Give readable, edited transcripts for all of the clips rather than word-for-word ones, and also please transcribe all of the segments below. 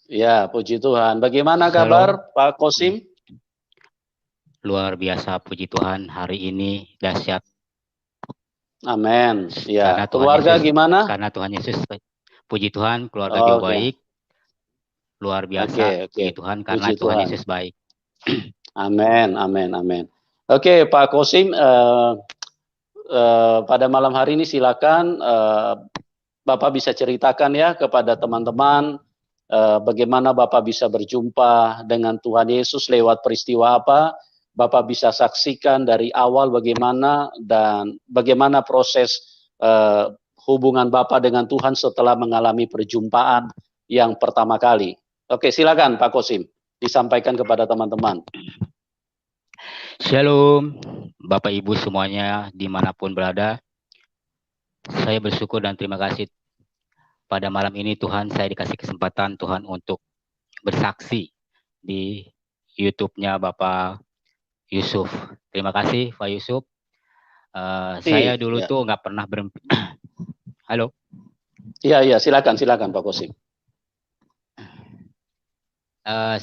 Ya, puji Tuhan. Bagaimana Shalom. kabar Pak Kosim? Luar biasa, puji Tuhan, hari ini dahsyat. Amin. Ya, Karena Tuhan keluarga Yesus, gimana? karena Tuhan Yesus, puji Tuhan, keluarga juga Oke, baik, luar oke, biasa, oke. puji Tuhan, karena Puji Tuhan Tuhan. Yesus baik. Amin, amin, amin. Oke, Pak Kosim, pada malam hari ini silakan Bapak bisa ceritakan ya kepada teman-teman bagaimana Bapak bisa berjumpa dengan Tuhan Yesus lewat peristiwa apa, Bapak bisa saksikan dari awal bagaimana dan bagaimana proses eh, hubungan Bapak dengan Tuhan setelah mengalami perjumpaan yang pertama kali. Oke, silakan Pak Kosim disampaikan kepada teman-teman. Shalom, Bapak Ibu semuanya dimanapun berada. Saya bersyukur dan terima kasih pada malam ini Tuhan, saya dikasih kesempatan Tuhan untuk bersaksi di YouTube-nya Bapak Yusuf. Terima kasih Pak Yusuf. Saya dulu Ya. tuh nggak pernah bermimpi. Halo. Iya, iya, silakan, silakan Pak Kosim. Nama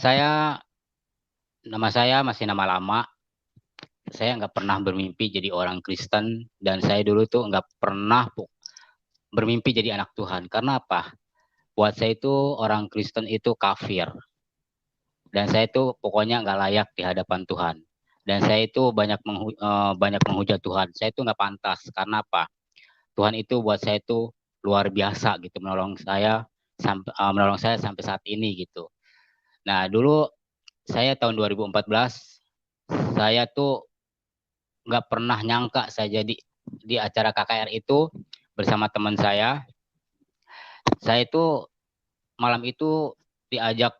saya masih nama lama. Saya nggak pernah bermimpi jadi orang Kristen, dan saya dulu tuh nggak pernah bermimpi jadi anak Tuhan. Karena apa? Buat saya itu orang Kristen itu kafir, dan saya itu pokoknya nggak layak di hadapan Tuhan. Dan saya itu banyak menghujat Tuhan. Saya itu nggak pantas. Karena apa? Tuhan itu buat saya itu luar biasa gitu, menolong saya sampai saat ini gitu. Nah, dulu saya tahun 2014, saya tuh nggak pernah nyangka saya jadi di acara KKR itu bersama teman saya. Saya itu malam itu diajak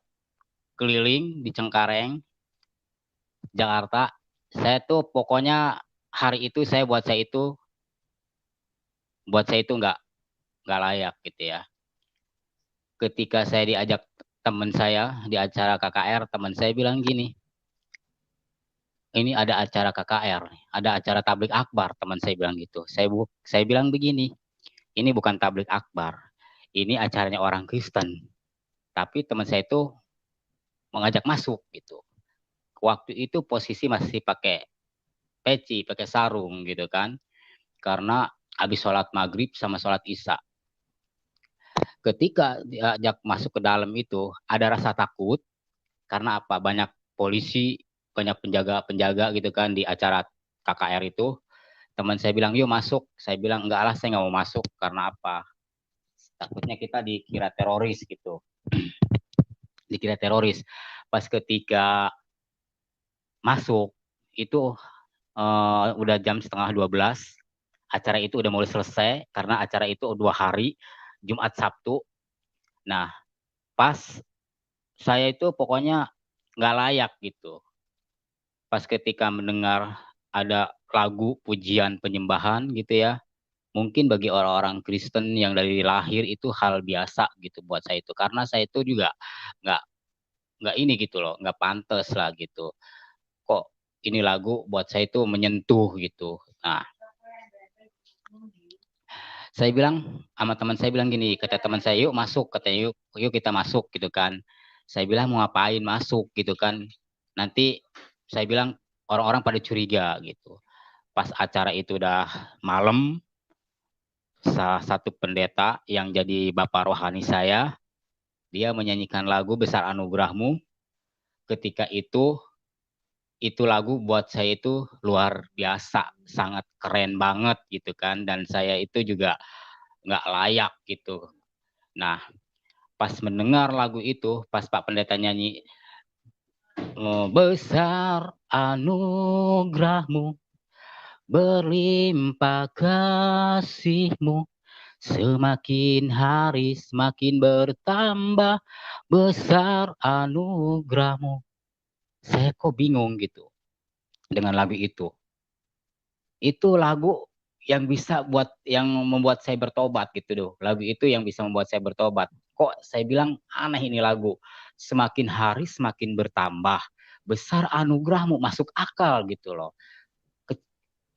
keliling di Cengkareng, Jakarta. Saya tuh pokoknya hari itu buat saya itu nggak layak gitu ya. Ketika saya diajak teman saya di acara KKR, teman saya bilang gini, ini ada acara KKR, ada acara tablik akbar, teman saya bilang gitu. Saya bilang begini, ini bukan tablik akbar, ini acaranya orang Kristen. Tapi teman saya itu mengajak masuk gitu. Waktu itu posisi masih pakai peci, pakai sarung gitu kan. Karena habis sholat maghrib sama sholat isya. Ketika diajak masuk ke dalam itu, ada rasa takut. Karena apa? Banyak polisi, banyak penjaga-penjaga gitu kan di acara KKR itu. Teman saya bilang, yuk masuk. Saya bilang, enggak lah, saya nggak mau masuk. Karena apa? Takutnya kita dikira teroris gitu. Dikira teroris. Pas ketika masuk, itu udah jam setengah 12. Acara itu udah mulai selesai, karena acara itu 2 hari, Jumat Sabtu. Nah, pas saya itu pokoknya nggak layak gitu. Pas ketika mendengar ada lagu pujian penyembahan gitu ya, mungkin bagi orang-orang Kristen yang dari lahir itu hal biasa gitu buat saya itu, karena saya itu juga nggak nggak ini gitu loh, nggak pantas lah gitu. Kok ini lagu buat saya itu menyentuh gitu. Nah, saya bilang sama teman saya bilang gini, kata teman saya, yuk masuk, katanya, yuk kita masuk gitu kan. Saya bilang, mau ngapain masuk gitu kan, nanti saya bilang orang-orang pada curiga gitu. Pas acara itu udah malam, salah satu pendeta yang jadi bapak rohani saya, dia menyanyikan lagu Besar Anugerahmu. Ketika itu lagu buat saya itu luar biasa, sangat keren banget gitu kan, dan saya itu juga nggak layak gitu. Nah, pas mendengar lagu itu, pas Pak Pendeta nyanyi, besar anugerahmu, berlimpah kasihmu, semakin hari semakin bertambah, besar anugerahmu. Saya kok bingung gitu dengan lagu itu. Itu lagu yang membuat saya bertobat gitu loh. Lagu itu yang bisa membuat saya bertobat. Kok saya bilang aneh ini lagu. Semakin hari semakin bertambah. Besar anugerahmu, masuk akal gitu loh.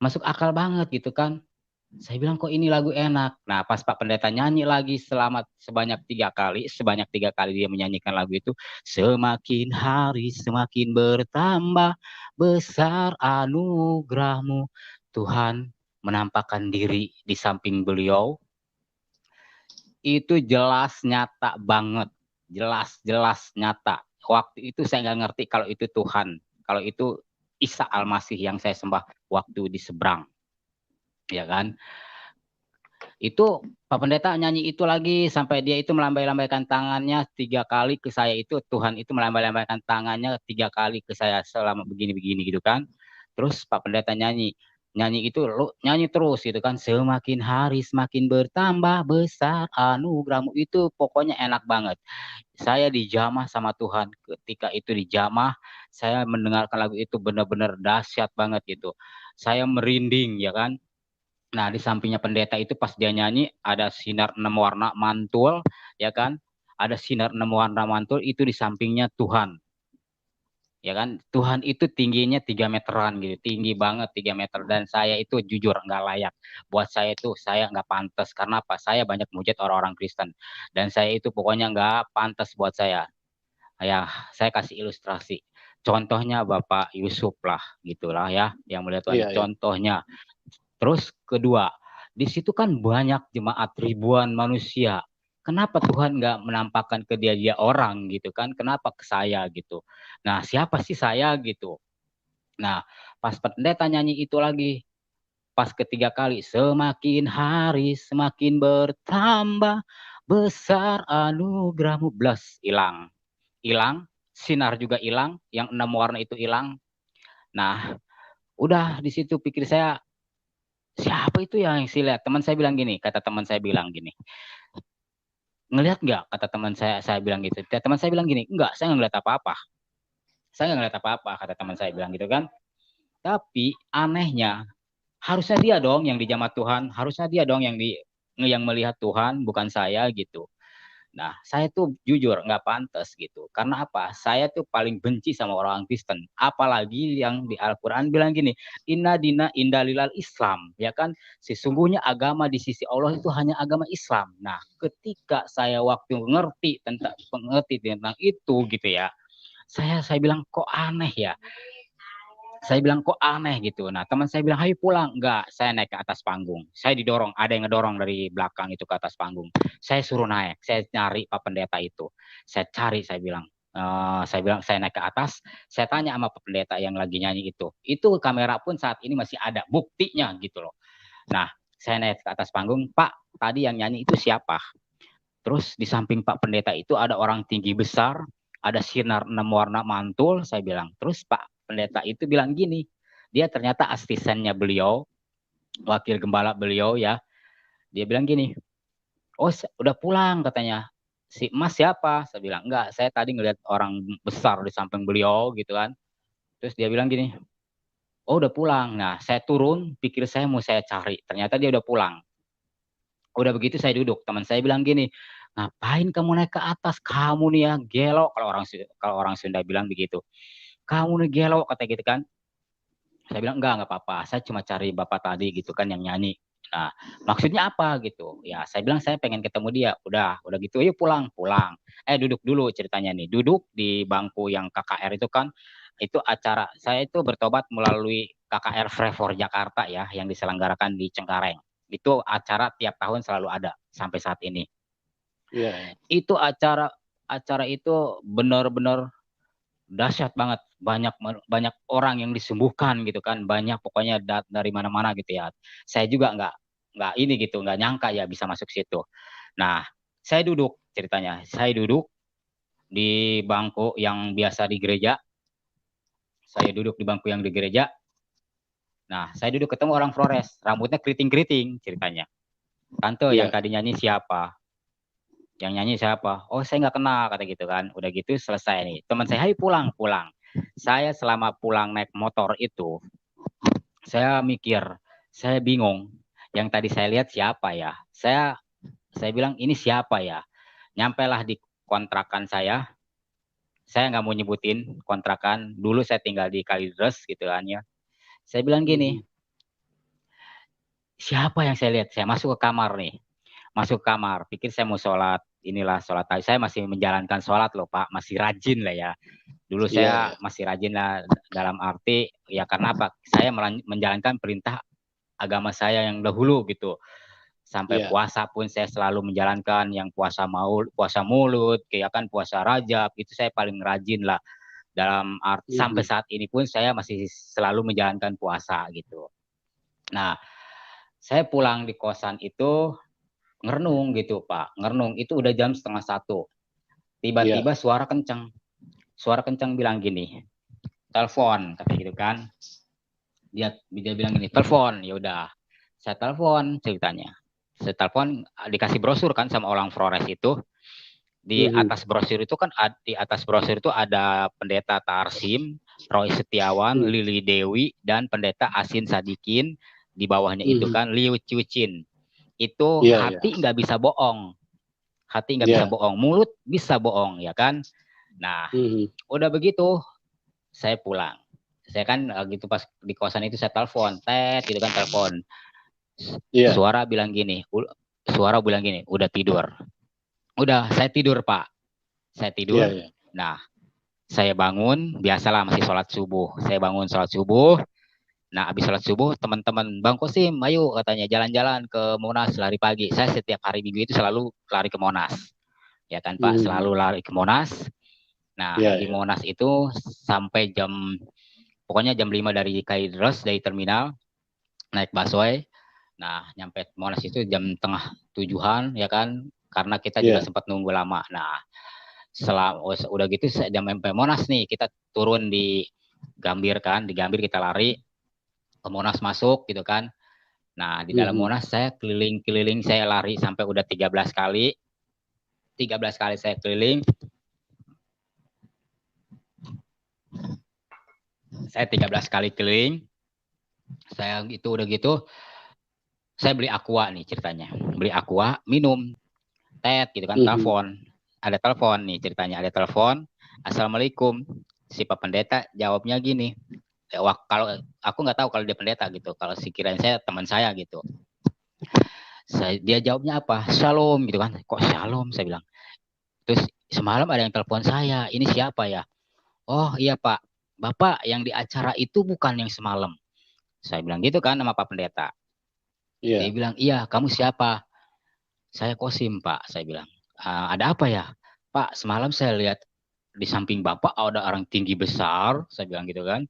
Masuk akal banget gitu kan. Saya bilang kok ini lagu enak. Nah pas Pak Pendeta nyanyi lagi sebanyak 3 kali, dia menyanyikan lagu itu, semakin hari semakin bertambah besar anugerahmu, Tuhan menampakkan diri di samping beliau. Itu jelas nyata banget, jelas nyata. Waktu itu saya nggak ngerti kalau itu Tuhan, kalau itu Isa Al-Masih yang saya sembah waktu di seberang, ya kan? Itu Pak Pendeta nyanyi itu lagi sampai dia itu melambai-lambaikan tangannya 3 kali ke saya, itu Tuhan itu melambai-lambaikan tangannya 3 kali ke saya selama begini-begini gitu kan. Terus Pak Pendeta nyanyi itu nyanyi terus gitu kan, semakin hari semakin bertambah besar anugerahmu, itu pokoknya enak banget. Saya dijamah sama Tuhan ketika itu dijamah, saya mendengarkan lagu itu benar-benar dahsyat banget gitu. Saya merinding ya kan. Nah, di sampingnya pendeta itu pas dia nyanyi ada sinar 6 warna mantul, ya kan? Ada sinar 6 warna mantul itu di sampingnya Tuhan. Ya kan? Tuhan itu tingginya 3 meteran gitu, tinggi banget 3 meter, dan saya itu jujur nggak layak. Buat saya itu saya nggak pantas, karena apa? Saya banyak mujud orang-orang Kristen dan saya itu pokoknya nggak pantas buat saya. Ya, saya kasih ilustrasi. Contohnya Bapak Yusuf lah, gitulah ya, yang melihat Tuhan. Iya, iya. Contohnya. Terus kedua, di situ kan banyak jemaat ribuan manusia. Kenapa Tuhan nggak menampakkan ke dia orang gitu kan? Kenapa ke saya gitu? Nah, siapa sih saya gitu? Nah, pas pendeta nyanyi itu lagi, pas ketiga kali, semakin hari semakin bertambah besar anugerahmu, blas, hilang. Hilang, sinar juga hilang, yang 6 warna itu hilang. Nah, udah di situ pikir saya, siapa itu yang sih lihat? Teman saya bilang gini, kata teman saya bilang gini, ngelihat nggak? Kata teman saya bilang gitu. Teman saya bilang gini, enggak, saya nggak ngeliat apa-apa. Saya nggak ngeliat apa-apa, kata teman saya bilang gitu kan. Tapi anehnya, harusnya dia dong yang dijamah Tuhan, harusnya dia dong yang melihat Tuhan, bukan saya gitu. Nah, saya tuh jujur nggak pantas gitu. Karena apa? Saya tuh paling benci sama orang Kristen. Apalagi yang di Al-Quran bilang gini, Inna dina indalilal Islam. Ya kan? Sesungguhnya agama di sisi Allah itu hanya agama Islam. Nah, ketika saya waktu mengerti tentang itu gitu ya, saya bilang kok aneh ya. Saya bilang kok aneh gitu. Nah teman saya bilang, ayo pulang. Enggak, saya naik ke atas panggung. Saya didorong, ada yang ngedorong dari belakang itu ke atas panggung. Saya suruh naik, saya nyari Pak Pendeta itu. Saya cari, saya bilang. Saya naik ke atas, saya tanya sama Pak Pendeta yang lagi nyanyi itu. Itu kamera pun saat ini masih ada buktinya gitu loh. Nah, saya naik ke atas panggung, Pak, tadi yang nyanyi itu siapa? Terus di samping Pak Pendeta itu ada orang tinggi besar, ada sinar 6 warna mantul, saya bilang. Terus Pak Pendeta itu bilang gini, dia ternyata asistennya beliau, wakil gembala beliau ya. Dia bilang gini, oh udah pulang katanya. Si Mas siapa? Saya bilang, enggak, saya tadi ngeliat orang besar di samping beliau gitu kan. Terus dia bilang gini, oh udah pulang. Nah saya turun, pikir saya mau saya cari. Ternyata dia udah pulang. Udah begitu saya duduk, teman saya bilang gini, ngapain kamu naik ke atas? Kamu nih ya gelo, kalau orang Sunda bilang begitu. Kamu nih gelo, kata gitu kan. Saya bilang enggak apa-apa, saya cuma cari bapak tadi gitu kan yang nyanyi. Nah, maksudnya apa gitu? Ya, saya bilang saya pengen ketemu dia. Udah gitu, yuk pulang, pulang. Duduk dulu ceritanya nih. Duduk di bangku yang KKR itu kan, itu acara saya itu bertobat melalui KKR Frefor Jakarta ya, yang diselenggarakan di Cengkareng. Itu acara tiap tahun selalu ada sampai saat ini. Iya, iya. Itu acara itu benar-benar dahsyat banget, banyak banyak orang yang disembuhkan gitu kan, banyak pokoknya dari mana-mana gitu ya. Saya juga nggak ini gitu, nggak nyangka ya bisa masuk situ. Nah, saya duduk ceritanya, saya duduk di bangku yang biasa di gereja. Saya duduk di bangku yang di gereja. Nah, saya duduk ketemu orang Flores, rambutnya keriting-keriting ceritanya. Tante yang Iya. tadi nyanyi siapa? Yang nyanyi siapa? Oh, saya nggak kenal, kata gitu kan. Udah gitu selesai nih. Teman saya, hai pulang, pulang. Saya selama pulang naik motor itu, saya mikir, saya bingung. Yang tadi saya lihat siapa ya? Saya bilang ini siapa ya? Nyampelah di kontrakan saya nggak mau nyebutin kontrakan. Dulu saya tinggal di Kalideres gitu kan ya. Saya bilang gini, Mhm. siapa yang saya lihat? Saya masuk ke kamar nih. Masuk ke kamar, pikir saya mau sholat. Inilah sholat. Saya masih menjalankan sholat loh Pak, masih rajin lah ya. Dulu Iya, saya iya. masih rajin lah dalam arti ya karena apa? Saya menjalankan perintah agama saya yang dahulu gitu. Sampai Iya. puasa pun saya selalu menjalankan yang puasa maul, puasa mulut, kayak kan puasa Rajab itu saya paling rajin lah dalam arti sampai Mhm. saat ini pun saya masih selalu menjalankan puasa gitu. Nah, saya pulang di kosan itu ngerenung gitu Pak, ngerenung itu udah jam setengah satu. Iya. Tiba-tiba suara kencang bilang gini, telepon kata gitu kan. Dia bilang gini, telepon. Ya udah, saya telepon ceritanya. Saya telepon dikasih brosur kan sama orang Flores itu. Di Mhm. atas brosur itu kan di atas brosur itu ada pendeta Tarsim, Roy Setiawan, Mhm. Lili Dewi dan pendeta Asin Sadikin. Di bawahnya itu Mhm. kan Liu Cucin. Itu Iya, iya. hati nggak bisa bohong, hati nggak bisa Iya. bohong, mulut bisa bohong ya kan. Nah, Mhm. udah begitu saya pulang. Saya kan gitu pas di kosan itu saya telepon, tet gitu kan telepon. Iya. Suara bilang gini, udah tidur. Udah, saya tidur Pak. Saya Iya, tidur. iya. Nah, saya bangun, biasalah masih sholat subuh. Saya bangun sholat subuh. Nah, habis sholat subuh, teman-teman, Bang Kosim, ayo katanya jalan-jalan ke Monas lari pagi. Saya setiap hari Minggu itu selalu lari ke Monas. Ya kan Pak, Mhm. selalu lari ke Monas. Nah, Iya, di iya. Monas itu sampai pokoknya jam 5 dari Kalideres, dari terminal, naik busway. Nah, nyampe Monas itu jam tengah tujuhan, ya kan, karena kita juga Iya. sempat nunggu lama. Nah, udah gitu jam sampai Monas nih, kita turun di Gambir kan, di Gambir kita lari ke Monas masuk gitu kan. Nah, di dalam Mhm. Monas saya keliling-keliling, saya lari sampai udah 13 kali. 13 kali saya keliling. Saya 13 kali keliling. Saya itu udah gitu, saya beli aqua nih ceritanya. Beli aqua, minum, tet gitu kan, Mhm. telepon. Ada telepon nih ceritanya, ada telepon. Assalamualaikum. Si Pak Pendeta jawabnya gini. Wah, kalau aku nggak tahu kalau dia pendeta gitu. Kalau sekiranya saya teman saya gitu. Dia jawabnya apa? Shalom gitu kan. Kok shalom? Saya bilang. Terus semalam ada yang telepon saya. Ini siapa ya? Oh iya Pak. Bapak yang di acara itu bukan yang semalam. Saya bilang gitu kan sama Pak Pendeta. Dia Iya. bilang, iya kamu siapa? Saya Kosim Pak. Saya bilang, ada apa ya? Pak, semalam saya lihat di samping Bapak ada orang tinggi besar. Saya bilang gitu kan.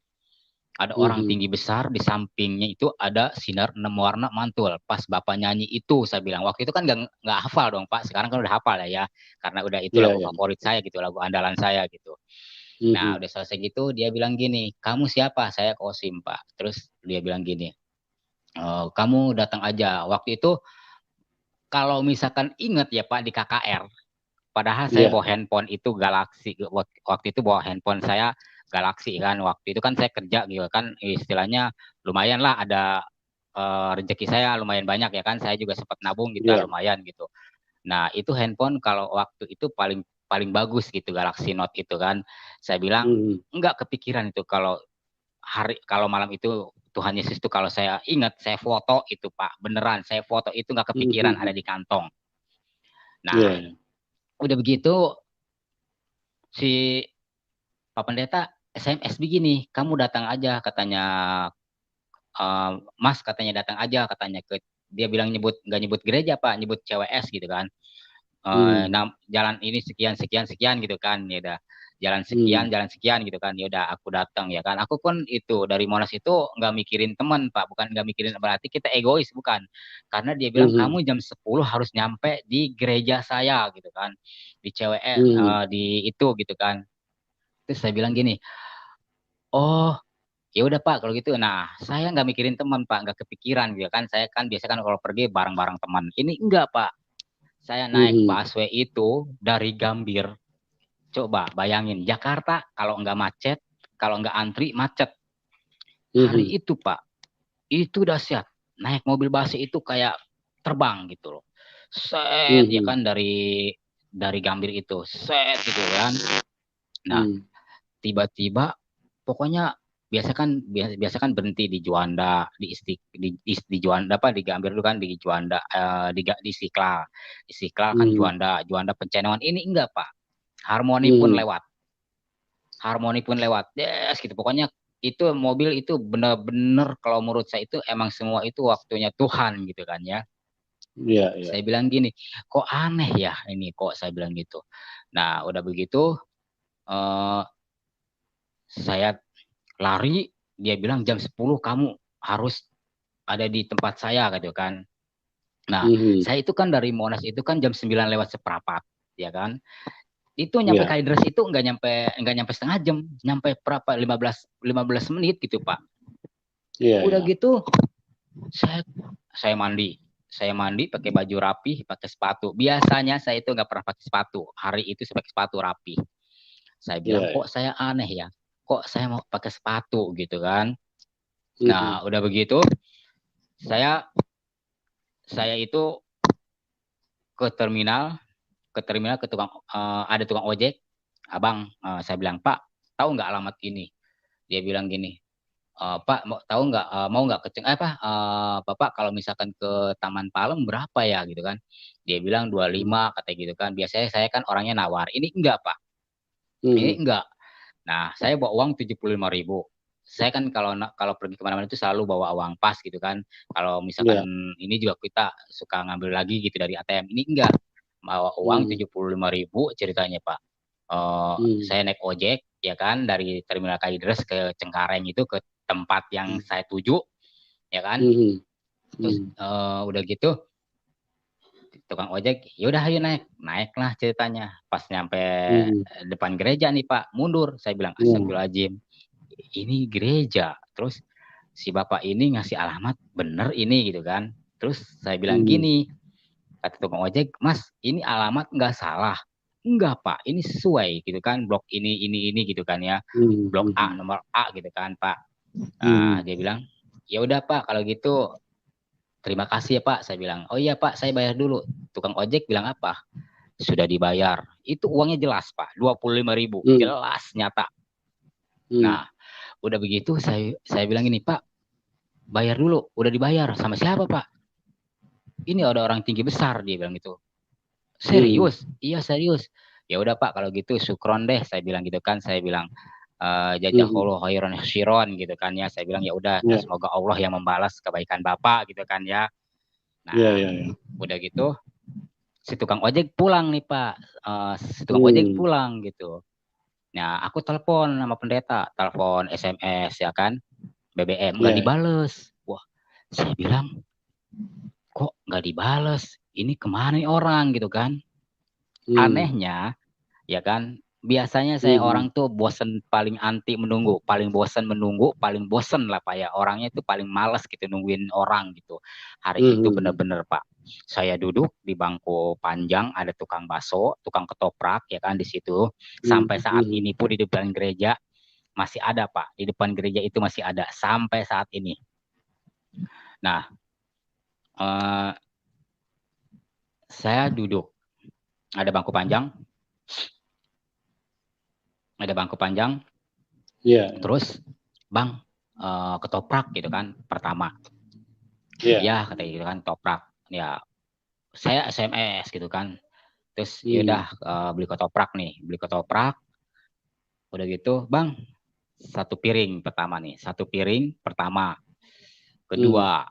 Ada orang Mhm. tinggi besar, di sampingnya itu ada sinar 6 warna mantul. Pas Bapak nyanyi itu, saya bilang. Waktu itu kan nggak hafal dong Pak. Sekarang kan udah hafal ya. Karena udah itu Iya, lagu iya. favorit saya gitu, lagu andalan saya gitu. Nah, Mhm. udah selesai gitu, dia bilang gini, kamu siapa? Saya Kosim, Pak. Terus dia bilang gini, kamu datang aja. Waktu itu, kalau misalkan ingat ya Pak, di KKR, padahal saya Iya. bawa handphone itu Galaxy. Waktu itu bawa handphone saya Galaxy kan. Waktu itu kan saya kerja gitu kan, istilahnya lumayan lah ada rezeki saya lumayan banyak ya kan. Saya juga sempat nabung gitu Iya. lumayan gitu. Nah, itu handphone kalau waktu itu paling paling bagus gitu Galaxy Note itu kan. Saya bilang Mhm. enggak kepikiran itu kalau malam itu Tuhan Yesus itu kalau saya ingat saya foto itu Pak, beneran saya foto itu nggak kepikiran ada Mhm. di kantong. Iya, Nah, iya. udah begitu si Pak Pendeta SMS begini, kamu datang aja katanya, Mas katanya datang aja katanya ke dia bilang nyebut nggak nyebut gereja Pak, nyebut CWS gitu kan. Mhm. Jalan ini sekian sekian sekian gitu kan, ya udah Mhm. jalan sekian gitu kan, ya udah aku datang ya kan. Aku pun itu dari Monas itu nggak mikirin teman Pak, bukan nggak mikirin berarti kita egois bukan, karena dia bilang Mhm. kamu jam 10 harus nyampe di gereja saya gitu kan, di CWS Mhm. di itu gitu kan. Terus saya bilang gini, oh ya udah Pak kalau gitu. Nah saya nggak mikirin teman Pak, nggak kepikiran gitu kan, saya kan biasa kan kalau pergi bareng-bareng teman, ini enggak Pak. Saya naik Mhm. busway itu dari Gambir. Coba bayangin, Jakarta kalau nggak macet, kalau nggak antri macet. Hari Mhm. itu Pak, itu dahsyat. Naik mobil basi itu kayak terbang gitu loh. Set ya Mhm. kan dari Gambir itu, set gitu kan. Nah, Mhm. tiba-tiba pokoknya biasa kan berhenti di Juanda, di Juanda apa di Gambir dulu kan, di Juanda, di Istiqlal. Istiqlal kan Hmm. Juanda Pencenongan. Ini enggak, Pak. Harmoni pun Hmm. lewat. Harmoni pun lewat. Yes, gitu. Pokoknya itu mobil itu benar-benar kalau menurut saya itu emang semua itu waktunya Tuhan gitu kan ya. Iya, iya. Saya bilang gini, kok aneh ya ini, kok saya bilang gitu. Nah, udah begitu eh, saya lari, dia bilang jam 10 kamu harus ada di tempat saya gitu kan. Nah, Hmm. saya itu kan dari Monas itu kan jam 9 lewat seperempat, ya kan. Itu nyampe Iya. Kalideres itu nggak nyampe setengah jam, nyampe berapa 15 menit gitu, Pak. Iya, Udah iya. gitu saya saya mandi. Saya mandi pakai baju rapi, pakai sepatu. Biasanya saya itu nggak pernah pakai sepatu. Hari itu saya pakai sepatu rapi. Saya Iya, bilang kok iya. saya aneh ya. Kok saya mau pakai sepatu gitu kan. Hmm. Nah, udah begitu saya saya itu ke terminal, ke tukang ada tukang ojek. Abang, saya bilang, "Pak, tahu nggak alamat ini?" Dia bilang gini, Pak mau nggak Bapak kalau misalkan ke Taman Palem berapa ya gitu kan. Dia bilang 25 katanya gitu kan. Biasanya saya kan orangnya nawar. Ini enggak, Pak. Ini Hmm. enggak. Nah, saya bawa uang 75.000. Saya kan kalau pergi kemana-mana itu selalu bawa uang pas gitu kan. Kalau misalkan Iya. ini juga kita suka ngambil lagi gitu dari ATM. Ini enggak. Bawa uang Hmm. 75.000 ceritanya, Pak. Hmm. Saya naik ojek ya kan dari Terminal Kalideres ke Cengkareng itu ke tempat yang saya tuju ya kan. Hmm. Terus Hmm. udah gitu tukang ojek, yaudah ayo naiklah ceritanya. Pas nyampe Hmm. depan gereja nih Pak, mundur. Saya bilang Hmm. astagfirullahaladzim, ini gereja. Terus si bapak ini ngasih alamat bener ini gitu kan. Terus saya bilang Hmm. gini, kata tukang ojek, Mas ini alamat nggak salah. Enggak Pak, ini sesuai gitu kan, blok ini gitu kan ya, Hmm. blok A Hmm. nomor A gitu kan Pak. Hmm. Dia bilang, ya udah Pak kalau gitu terima kasih ya Pak. Saya bilang, oh iya Pak saya bayar dulu. Tukang ojek bilang apa? Sudah dibayar. Itu uangnya jelas Pak, 25.000, Hmm. jelas nyata. Hmm. Nah udah begitu saya bilang ini Pak, bayar dulu, udah dibayar sama siapa Pak? Ini ada orang tinggi besar, dia bilang gitu. Hmm. Serius? Iya serius. Ya udah Pak kalau gitu sukron deh, saya bilang gitu kan. Saya bilang Hmm. jazakallahu khairan syiron gitu kan ya. Saya bilang ya udah, Iya. semoga Allah yang membalas kebaikan Bapak gitu kan ya. Iya, Nah iya, iya. udah gitu si tukang ojek pulang nih Pak. Si tukang ojek Hmm. pulang gitu. Nah aku telepon sama pendeta, telepon SMS ya kan, BBM nggak Iya, iya. dibales. Wah saya bilang kok nggak dibales, ini kemana nih orang gitu kan. Hmm. Anehnya ya kan, biasanya saya Hmm. orang tuh bosen, paling anti menunggu, paling bosen menunggu, paling bosen lah Pak ya, orangnya itu paling males gitu nungguin orang gitu. Hari itu Hmm. bener-bener Pak, saya duduk di bangku panjang, ada tukang bakso, tukang ketoprak ya kan di situ. Hmm. Sampai saat Hmm. ini pun di depan gereja masih ada Pak, di depan gereja itu masih ada sampai saat ini. Nah eh, saya duduk, ada bangku panjang, Iya, iya. terus bang ketoprak gitu kan pertama. Iya. Ya katanya gitu kan, toprak ya. Saya SMS gitu kan, terus Hmm. yaudah beli ketoprak nih, beli ketoprak. Udah gitu bang, satu piring pertama nih, satu piring pertama, Hmm. kedua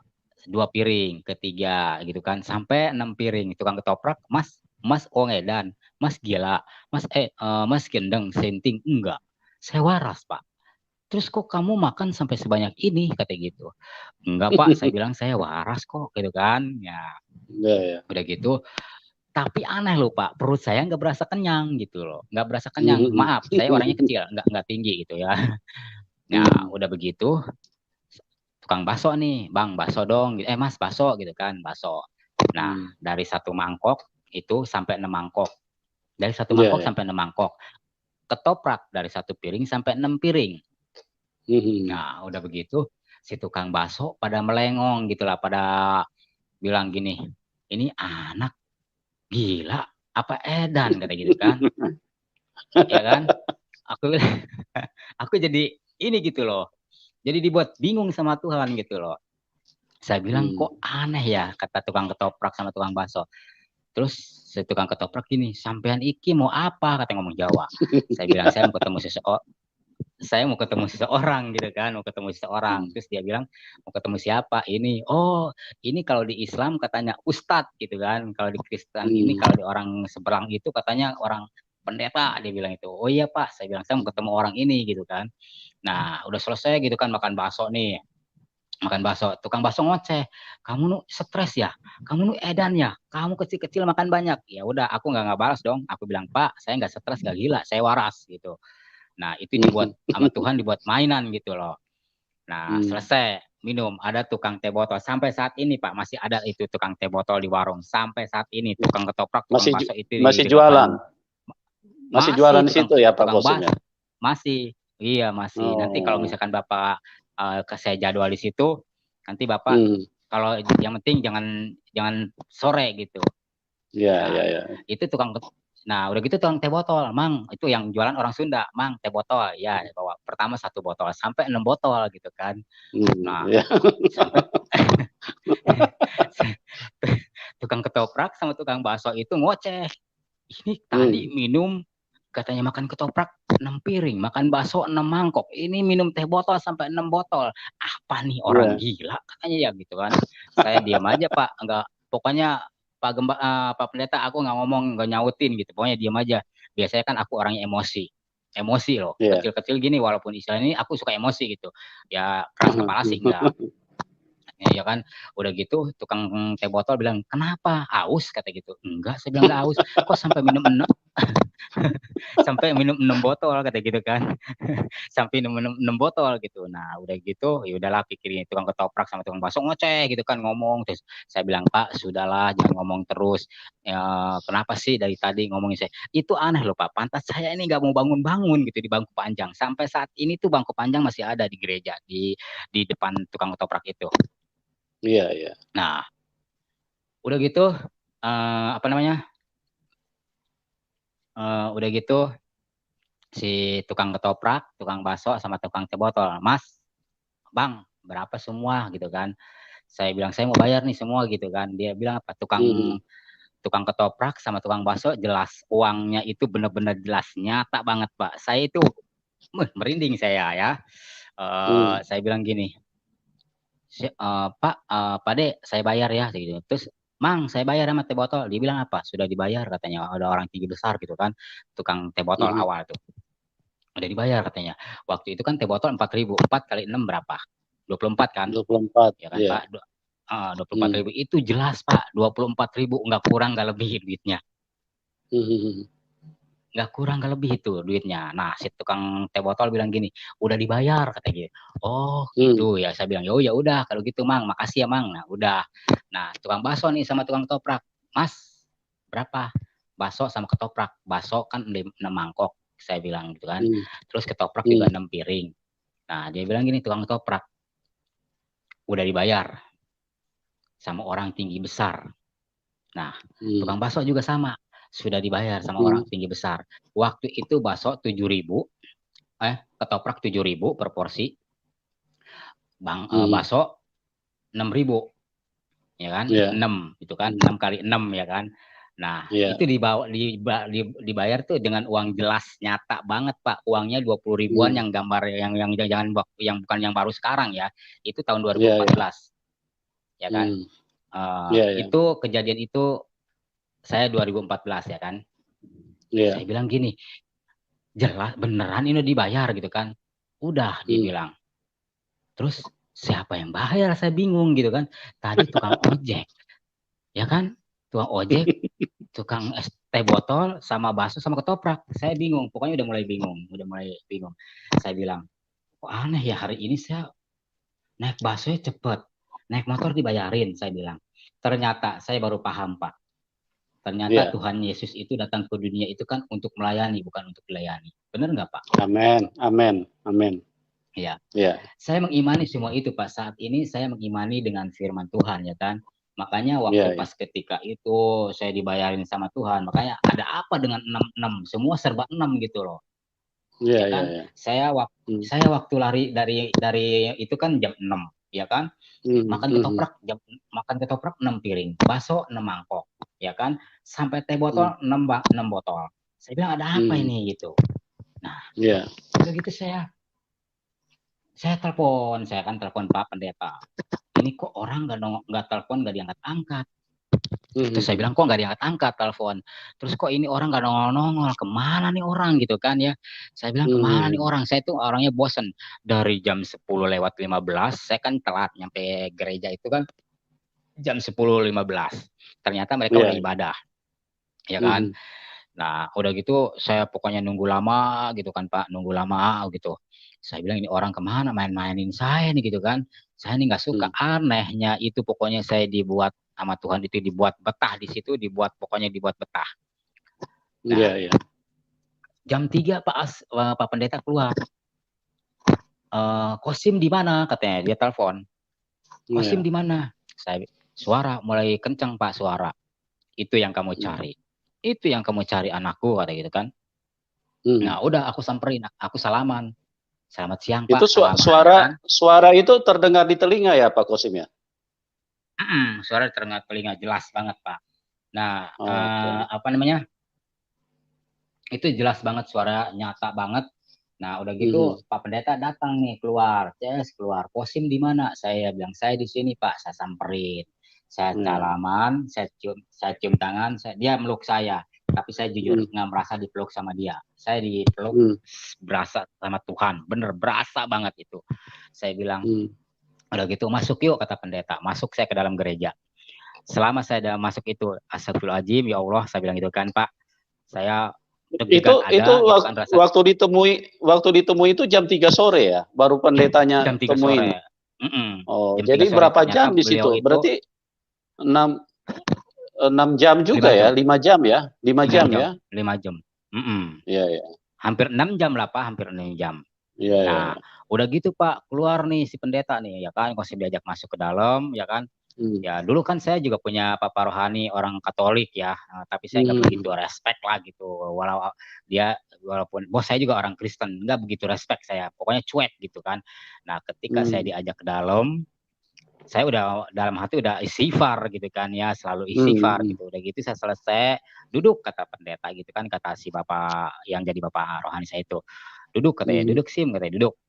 dua piring, ketiga gitu kan, sampai 6 piring. Tukang ketoprak, mas mas ongedan, mas gila, mas gendeng senting, enggak, saya waras pak. Terus kok kamu makan sampai sebanyak ini katanya gitu. Enggak pak, saya bilang saya waras kok gitu kan ya. Iya, iya. Udah gitu, tapi aneh loh Pak, perut saya nggak berasa kenyang gitu loh, nggak berasa kenyang. Hmm. Maaf, saya orangnya kecil, nggak tinggi gitu ya. Nah, Hmm. udah begitu, tukang bakso nih, bang bakso dong, mas bakso gitu kan, bakso. Nah, Hmm. dari satu mangkok itu sampai 6 mangkok, dari satu Iya, mangkok iya. sampai 6 mangkok, ketoprak dari satu piring sampai 6 piring. Hmm. Nah, udah begitu, si tukang bakso pada melengong gitulah, pada bilang gini, ini anak gila apa edan kata gitu kan, ya kan. Aku aku jadi ini gitu loh. Jadi dibuat bingung sama Tuhan gitu loh. Saya bilang kok aneh ya, kata tukang ketoprak sama tukang bakso. Terus si tukang ketoprak gini, sampean iki mau apa? Kata ngomong Jawa. Saya bilang saya mau ketemu seseorang gitu kan, mau ketemu seseorang. Terus dia bilang mau ketemu siapa? Ini, oh ini kalau di Islam katanya ustadz gitu kan, kalau di Kristen ini, kalau di orang seberang itu katanya orang pendeta, dia bilang itu. Oh iya Pak, saya bilang saya mau ketemu orang ini gitu kan. Nah udah selesai gitu kan makan bakso nih, makan bakso, tukang bakso ngoceh, kamu nu stres ya, kamu nu edan ya, kamu kecil-kecil makan banyak. Ya udah, aku nggak balas dong, aku bilang Pak, saya nggak stres, nggak gila, saya waras gitu. Nah itu dibuat sama Tuhan, dibuat mainan gitu loh. Nah selesai minum, ada tukang teh botol sampai saat ini Pak, masih ada itu tukang teh botol di warung sampai saat ini, tukang ketoprak, tukang bakso itu masih di jualan, masih jualan di tukang, situ ya Pak tukang Kosim ya? masih, iya masih. Nanti kalau misalkan Bapak saya jadwal di situ, nanti Bapak kalau yang penting jangan sore gitu. Iya, Nah, iya, iya. itu nah udah gitu tukang teh botol, Mang, itu yang jualan orang Sunda, Mang, teh botol, ya bawa pertama 1 botol sampai 6 botol gitu kan. Nah, Ya. sampai tukang ketoprak sama tukang bakso itu ngoceh. Ini tadi minum katanya makan ketoprak 6 piring, makan bakso 6 mangkok. Ini minum teh botol sampai 6 botol. Apa nih orang gila katanya ya gitu kan. Saya diam aja Pak, enggak, pokoknya Pak Pendeta aku nggak ngomong, nggak nyautin gitu. Pokoknya diam aja. Biasanya kan aku orangnya emosi. Emosi loh. Kecil-kecil gini walaupun istilah ini aku suka emosi gitu. Ya keras kepala sih enggak. Ya kan, udah gitu tukang teh botol bilang kenapa aus kata gitu. Enggak, saya bilang enggak aus, kok sampai minum 6 sampai minum 6 botol kata gitu kan. Sampai minum 6 botol gitu. Nah udah gitu ya udahlah, pikirin tukang ketoprak sama tukang bakso ngoceh gitu kan, ngomong. Terus saya bilang Pak sudahlah jangan ngomong terus ya, kenapa sih dari tadi ngomongin saya itu aneh loh Pak, pantas saya ini nggak mau bangun-bangun gitu di bangku panjang. Sampai saat ini tuh bangku panjang masih ada di gereja, di depan tukang ketoprak itu. Iya, iya. Nah, udah gitu, apa namanya? Udah gitu si tukang ketoprak, tukang bakso sama tukang teh botol, Mas, Bang, berapa semua gitu kan? Saya bilang saya mau bayar nih semua gitu kan. Dia bilang apa? Tukang ketoprak sama tukang bakso jelas uangnya itu benar-benar jelas, nyata banget Pak. Saya itu merinding saya ya. Saya bilang gini, Pak, Pak De, saya bayar ya gitu. Terus Mang, saya bayar sama teh botol. Dia bilang apa? Sudah dibayar katanya. Ada orang tinggi besar gitu kan. Tukang teh botol awal tuh. Udah dibayar katanya. Waktu itu kan teh botol 4.000. 4 kali 6 berapa? 24 kan? 24. Ya kan Pak? 24.000 itu jelas Pak. 24.000 nggak kurang nggak lebih duitnya. Nggak kurang nggak lebih itu duitnya. Nah si tukang teh botol bilang gini, udah dibayar katanya. Oh gitu ya, saya bilang ya udah kalau gitu Mang, makasih ya Mang. Nah udah. Nah tukang bakso nih sama tukang ketoprak, Mas berapa? Bakso sama ketoprak, bakso kan 6 mangkok, saya bilang gitu kan. Terus ketoprak juga 6 piring. Nah dia bilang gini tukang ketoprak, udah dibayar sama orang tinggi besar. Nah tukang bakso juga sama, sudah dibayar sama orang tinggi besar. Waktu itu bakso 7.000, ketoprak 7.000 per porsi, bakso 6.000, ya kan? 6 itu kan, 6 kali 6 ya kan. Nah itu dibayar tuh dengan uang jelas, nyata banget Pak. Uangnya 20 ribuan yang gambar yang jangan yang bukan yang baru sekarang ya. Itu tahun 2014, ya kan? Itu kejadian itu saya 2014 ya kan. Saya bilang gini, jelas beneran ini dibayar gitu kan. Udah dibilang. Terus siapa yang bayar? Saya bingung gitu kan. Tadi tukang ojek. Ya kan? Tukang ojek, tukang es teh botol sama bakso sama ketoprak. Saya bingung. Pokoknya udah mulai bingung. Saya bilang, kok aneh ya hari ini saya naik bakso cepet. Naik motor dibayarin, saya bilang. Ternyata saya baru paham Pak. Ternyata Tuhan Yesus itu datang ke dunia itu kan untuk melayani, bukan untuk dilayani. Benar nggak Pak? Amin, amin, amin. Ya. Saya mengimani semua itu Pak. Saat ini saya mengimani dengan firman Tuhan ya kan. Makanya waktu pas ketika itu saya dibayarin sama Tuhan. Makanya ada apa dengan 6 semua serba 6 gitu loh. Iya, ya iya, kan? iya. Hmm. Saya waktu lari dari itu kan jam 6, ya kan? Hmm, Makan hmm, ketoprak, 6 piring, bakso 6 mangkok, ya kan? Sampai teh hmm, botol 6 botol. Saya bilang ada apa hmm. ini gitu. Nah, Iya. udah gitu saya telepon, saya kan telepon Pak Pendeta. Ini kok orang nggak telepon, nggak diangkat-angkat. Hmm, Terus hmm, saya hmm. bilang kok nggak diangkat-angkat telepon. Terus kok ini orang nggak nongol-nongol, kemana nih orang gitu kan ya. Saya bilang kemana nih Hmm, orang, saya tuh orangnya bosen. Dari jam 10:15, saya kan telat nyampe gereja itu kan jam 10:15. Ternyata mereka iya, udah iya. ibadah, ya Hmm, kan. hmm, Nah udah gitu saya pokoknya nunggu lama gitu kan Pak, nunggu lama gitu. Saya bilang ini orang kemana main-mainin saya nih gitu kan. Saya nih nggak suka, hmm. anehnya itu pokoknya saya dibuat sama Tuhan itu dibuat betah di situ, pokoknya dibuat betah. Iya, Nah, iya. jam 3 Pak Pendeta keluar. Kosim di mana? Katanya dia telepon. Kosim Iya. di mana? Saya suara mulai kencang Pak suara. Itu yang kamu Hmm, cari. Itu yang kamu cari anakku kata gitu kan. hmm. Nah, udah aku samperin, aku salaman. Selamat siang Itu Pak, salaman ya suara kan. suara itu terdengar di telinga ya Pak Kosim ya? Suara terdengar telinga jelas banget Pak. Nah, Oke. apa namanya? Itu jelas banget suara nyata banget. Nah, udah gitu Mhm, Pak Pendeta datang nih keluar, keluar. Kosim di mana? Saya bilang saya di sini Pak. Saya samperin, saya iya. salaman, saya cium tangan, dia meluk saya. Tapi saya jujur Mhm, nggak merasa dipeluk sama dia. Saya dipeluk mhm, berasa sama Tuhan, bener berasa banget itu. Saya bilang, mhm. udah gitu masuk yuk kata pendeta. Masuk saya ke dalam gereja. Selama saya udah masuk itu, astagfirullahaladzim, ya Allah, saya bilang gitu kan Pak. Saya deg-degan Itu ada gitu kan rasa waktu ditemui itu jam 3 sore ya? Baru pendetanya jam 3 temuin? sore. Mm-mm. Oh, Jam 3 jadi sore berapa ternyata jam di beliau situ? itu Berarti 6 jam juga 5 ya? jam, 5 jam ya? 5 5 jam jam, ya? 5 jam. Mm-mm. Iya, iya. Hampir 6 jam lah Pak, hampir 6 jam. Iya, iya, Nah, iya. udah gitu Pak, keluar nih si pendeta nih, ya kan, masih diajak masuk ke dalam, ya kan. Mhm, Ya dulu kan saya juga punya papa rohani orang Katolik ya, tapi saya nggak begitu mhm, respect lah gitu. Walaupun bos saya juga orang Kristen, nggak begitu respect saya. Pokoknya cuek gitu kan. Nah ketika saya mhm, diajak ke dalam, saya udah dalam hati udah istighfar gitu kan ya, selalu istighfar mhm, gitu. Udah gitu saya selesai duduk kata pendeta gitu kan, kata si bapak yang jadi bapak rohani saya itu. Duduk katanya, mhm, duduk sim katanya, duduk.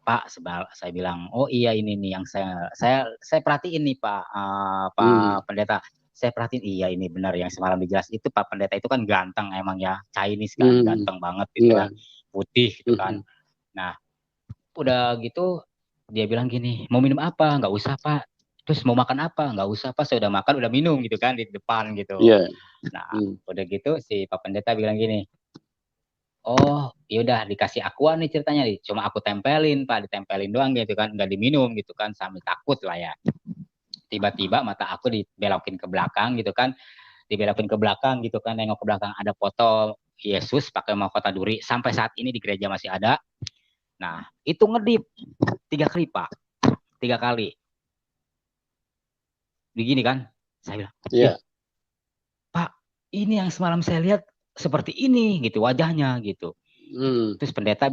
Pak, saya bilang, oh iya ini nih yang saya perhatiin nih Pak, mhm. Pak Pendeta. Saya perhatiin, iya ini benar yang semalam dijelas itu Pak Pendeta itu kan ganteng emang ya, Chinese kan, Mhm. ganteng banget gitu Iya. kan, putih gitu kan. Mhm, Nah, udah gitu dia bilang gini, mau minum apa? Nggak usah Pak. Terus mau makan apa? Nggak usah Pak, saya udah makan, udah minum gitu kan di depan gitu. iya. Nah, Mhm, udah gitu si Pak Pendeta bilang gini, oh, yaudah dikasih akuan nih ceritanya nih. Cuma aku tempelin, Pak, ditempelin doang gitu kan, nggak diminum gitu kan, sambil takut lah ya. Tiba-tiba mata aku dibelokin ke belakang gitu kan, dibelokin ke belakang gitu kan, nengok ke belakang ada foto Yesus pakai mahkota duri. Sampai saat ini di gereja masih ada. Nah, itu ngedip 3 kali, Pak. 3 kali. Begini kan, saya bilang, ih, iya. Pak, ini yang semalam saya lihat seperti ini gitu wajahnya gitu. Mhm, Terus pendeta,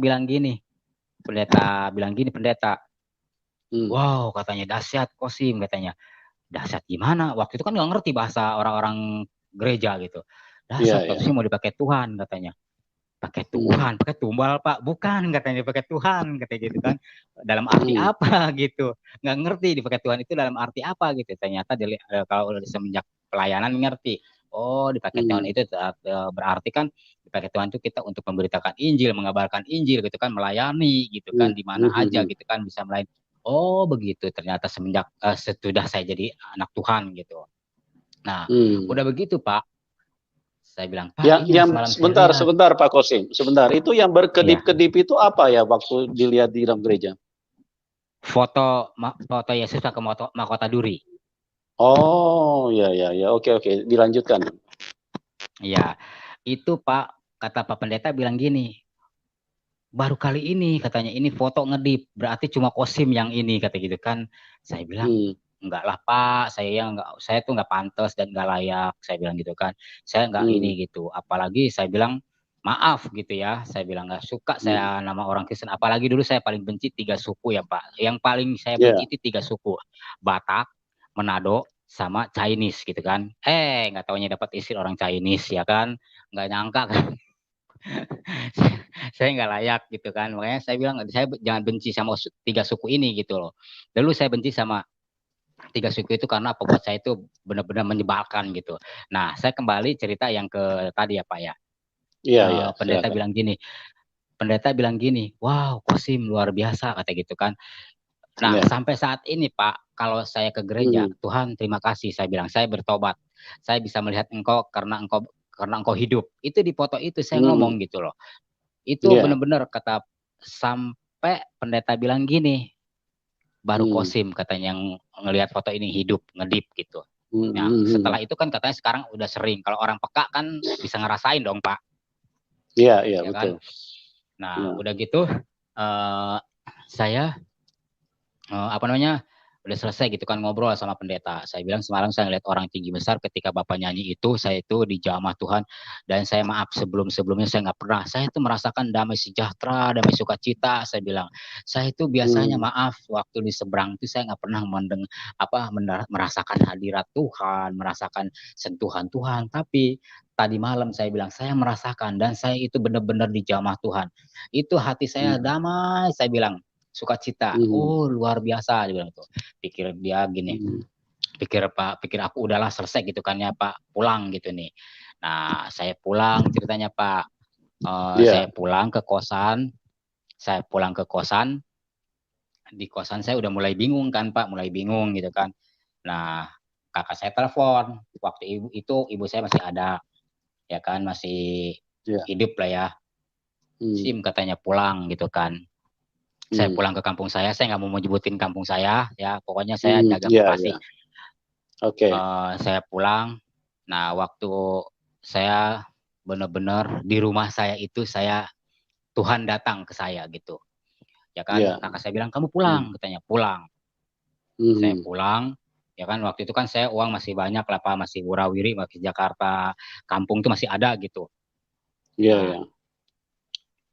mhm. wow katanya dahsyat Kosim katanya. Dahsyat gimana? Waktu itu kan nggak ngerti bahasa orang-orang gereja gitu. Iya, Dahsyat iya. katanya mau dipakai Tuhan katanya. Pakai Mhm, Tuhan, pakai tumbal Pak. Bukan katanya pakai Tuhan katanya gitu kan. Dalam arti mhm, apa gitu. Nggak ngerti dipakai Tuhan itu dalam arti apa gitu. Ternyata kalau semenjak pelayanan ngerti. Oh, dipakai Tuhan mhm, itu berarti kan dipakai Tuhan itu kita untuk memberitakan Injil, mengabarkan Injil gitu kan, melayani gitu kan, mhm, di mana mhm, aja mhm. gitu kan bisa melayani. Oh, begitu. Ternyata sesudah saya jadi anak Tuhan gitu. Nah, Hmm. udah begitu Pak, saya bilang, Pak Yang ini yang semalam saya sebentar, lihat. sebentar Pak Kosim, sebentar. Itu yang Iya, berkedip-kedip itu apa ya waktu dilihat di dalam gereja? foto Yesus pakai mahkota duri. Oh, ya, ya, ya. Oke, oke. Dilanjutkan. Iya, itu Pak, kata Pak Pendeta bilang gini, baru kali ini katanya ini foto ngedip, berarti cuma Kosim yang ini kata gitu kan. Saya bilang, Hmm, enggak lah Pak, saya tuh nggak pantas dan nggak layak, saya bilang gitu kan. Saya nggak hmm, ini gitu. Apalagi saya bilang maaf gitu ya, saya bilang nggak suka saya nama orang Kristen, apalagi dulu saya paling benci 3 suku ya Pak, yang paling saya benci itu 3 suku, Batak, Manado, sama Chinese gitu kan. Nggak taunya dapat istri orang Chinese ya kan, nggak nyangka kan. Saya nggak layak gitu kan, makanya saya bilang saya jangan benci sama 3 suku ini gitu loh. Dulu saya benci sama 3 suku itu karena apa, buat saya itu benar-benar menyebalkan gitu. Nah, saya kembali cerita yang ke tadi ya Pak ya. Pendeta bilang gini, wow Kosim luar biasa kata gitu kan. Nah sampai saat ini Pak, kalau saya ke gereja, Tuhan terima kasih, saya bilang saya bertobat, saya bisa melihat engkau karena engkau hidup. Itu di foto itu saya ngomong gitu loh. Itu benar-benar kata, sampai pendeta bilang gini, baru Kosim katanya yang ngelihat foto ini hidup ngedip gitu. Nah setelah itu kan katanya sekarang udah sering, kalau orang peka kan bisa ngerasain dong Pak. Iya, Kan? betul. Nah, udah gitu saya udah selesai gitu kan ngobrol sama pendeta. Saya bilang semalam saya ngeliat orang tinggi besar ketika Bapak nyanyi itu, saya itu dijamah Tuhan, dan saya maaf sebelumnya saya nggak pernah. Saya itu merasakan damai sejahtera, damai sukacita. Saya bilang, saya itu biasanya maaf waktu di seberang itu saya nggak pernah merasakan hadirat Tuhan, merasakan sentuhan Tuhan. Tapi tadi malam saya bilang saya merasakan, dan saya itu benar-benar dijamah Tuhan. Itu hati saya damai, saya bilang sukacita. Oh luar biasa, dia bilang tuh. Pikir dia gini, pikir aku udahlah selesai gitu kan ya Pak, pulang gitu nih. Nah saya pulang ceritanya Pak, saya pulang ke kosan, di kosan saya udah mulai bingung kan Pak, mulai bingung gitu kan. Nah kakak saya telepon, waktu ibu saya masih ada ya kan, masih hidup lah ya. Sim katanya pulang gitu kan. Saya pulang ke kampung saya nggak mau menyebutin kampung saya ya, pokoknya saya jaga privasi. Saya pulang. Nah waktu saya benar-benar di rumah saya itu, Tuhan datang ke saya gitu ya kan. Kakak saya bilang kamu pulang, katanya pulang. Saya pulang ya kan, waktu itu kan saya uang masih banyak lah Pak, masih wurawiri, masih Jakarta, kampung itu masih ada gitu.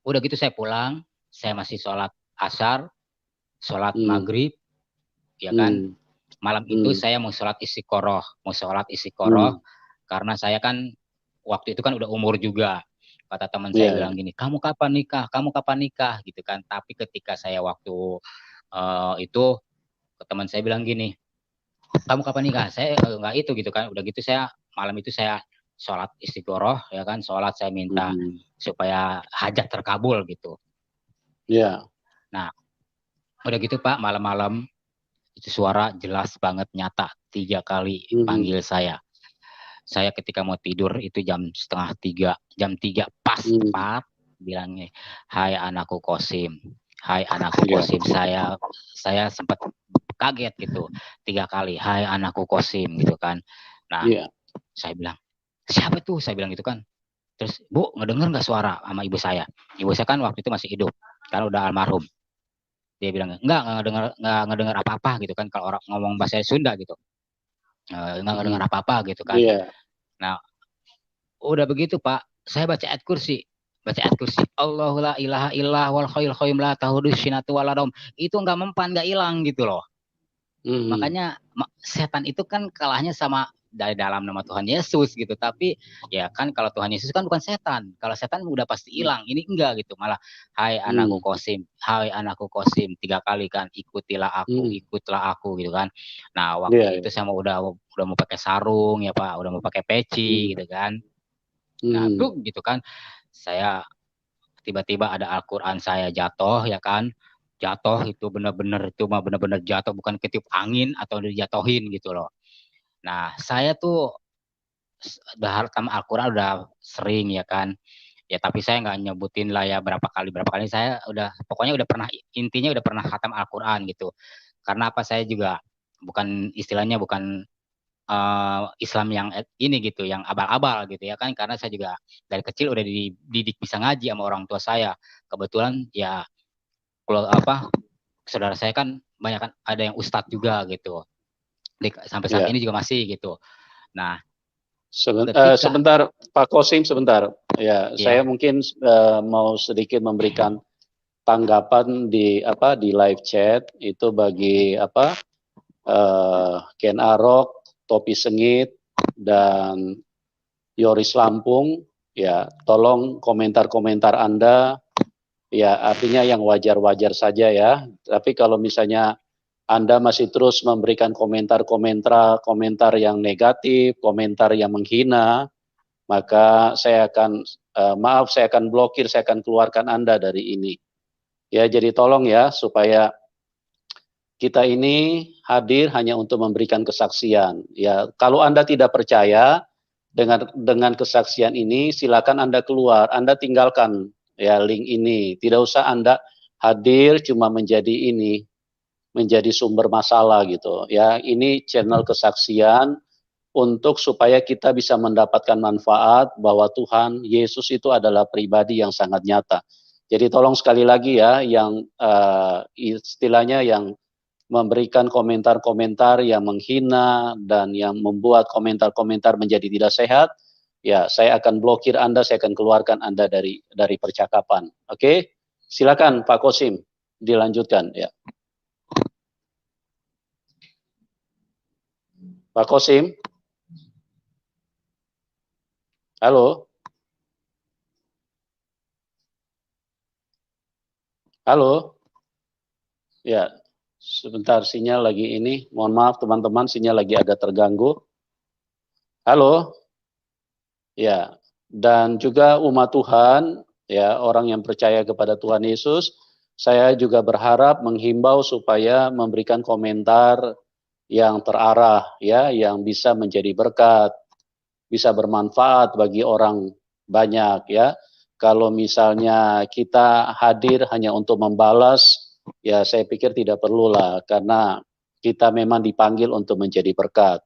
Udah gitu saya pulang, saya masih sholat asar, sholat maghrib, ya kan. Malam itu saya mau sholat istiqoroh, karena saya kan waktu itu kan udah umur juga. Kata teman saya bilang gini, kamu kapan nikah gitu kan. Tapi ketika saya waktu itu, teman saya bilang gini, kamu kapan nikah? Saya nggak itu gitu kan. Udah gitu saya malam itu saya sholat istiqoroh ya kan, sholat saya minta supaya hajat terkabul gitu. Nah udah gitu Pak, malam-malam itu suara jelas banget nyata 3 kali panggil saya. Saya ketika mau tidur itu jam 2:30, jam 3 pas tepat bilangnya, hai anakku Kosim, hai anakku Kosim. Saya sempat kaget gitu 3 kali, hai anakku Kosim gitu kan. Nah saya bilang, siapa tuh, saya bilang gitu kan. Terus Bu ngedenger nggak suara sama ibu saya kan waktu itu masih hidup karena udah almarhum. Dia bilang nggak ngedenger apa-apa gitu kan, kalau orang ngomong bahasa Sunda gitu, nggak ngedenger apa-apa gitu kan. Nah udah begitu Pak, saya baca ayat kursi, Allahu la ilaha illallah wal hayyul qayyum la ta'khudhuhu sinatun wa la naum. Itu nggak mempan, nggak hilang gitu loh. Makanya setan itu kan kalahnya sama dari dalam nama Tuhan Yesus gitu. Tapi ya kan kalau Tuhan Yesus kan bukan setan. Kalau setan udah pasti hilang. Ini enggak gitu. Malah hai anakku Kosim, 3 kali kan, ikutlah aku gitu kan. Nah waktu itu saya udah mau pakai sarung ya Pak, udah mau pakai peci gitu kan. Nah gitu kan, saya tiba-tiba ada Al-Quran saya jatuh ya kan. Jatuh itu benar-benar jatuh, bukan ketiup angin atau dijatuhin gitu loh. Nah saya tuh udah hatam Al-Quran udah sering ya kan ya, tapi saya nggak nyebutin lah ya berapa kali saya pokoknya udah pernah, intinya udah pernah hatam Al-Quran gitu. Karena apa, saya juga bukan istilahnya bukan Islam yang ini gitu, yang abal-abal gitu ya kan, karena saya juga dari kecil udah dididik bisa ngaji sama orang tua saya. Kebetulan ya kalau saudara saya kan banyak kan ada yang ustadz juga gitu, sampai saat ini juga masih gitu. Nah Ketika Sebentar, Pak Kosim, sebentar. Ya, Ya. saya mungkin mau sedikit memberikan tanggapan di live chat itu bagi Ken Arok, Topi Sengit, dan Yoris Lampung. Ya, tolong komentar-komentar Anda. Ya, artinya yang wajar-wajar saja ya. Tapi kalau misalnya Anda masih terus memberikan komentar yang negatif, komentar yang menghina, maka saya akan saya akan blokir, saya akan keluarkan Anda dari ini. Ya, jadi tolong ya supaya kita ini hadir hanya untuk memberikan kesaksian. Ya, kalau Anda tidak percaya dengan kesaksian ini, silakan Anda keluar, Anda tinggalkan ya link ini. Tidak usah Anda hadir cuma menjadi sumber masalah gitu. Ya, ini channel kesaksian untuk supaya kita bisa mendapatkan manfaat bahwa Tuhan Yesus itu adalah pribadi yang sangat nyata. Jadi tolong sekali lagi ya, yang istilahnya yang memberikan komentar-komentar yang menghina dan yang membuat komentar-komentar menjadi tidak sehat, ya saya akan blokir Anda, saya akan keluarkan Anda dari percakapan. Oke, silakan Pak Kosim dilanjutkan ya. Pak Kosim, halo, halo, ya. Sebentar, sinyal lagi ini. Mohon maaf teman-teman, sinyal lagi agak terganggu. Halo. Ya. Dan juga umat Tuhan, ya, orang yang percaya kepada Tuhan Yesus, saya juga berharap menghimbau supaya memberikan komentar yang terarah ya, yang bisa menjadi berkat, bisa bermanfaat bagi orang banyak ya. Kalau misalnya kita hadir hanya untuk membalas, ya saya pikir tidak perlulah, karena kita memang dipanggil untuk menjadi berkat.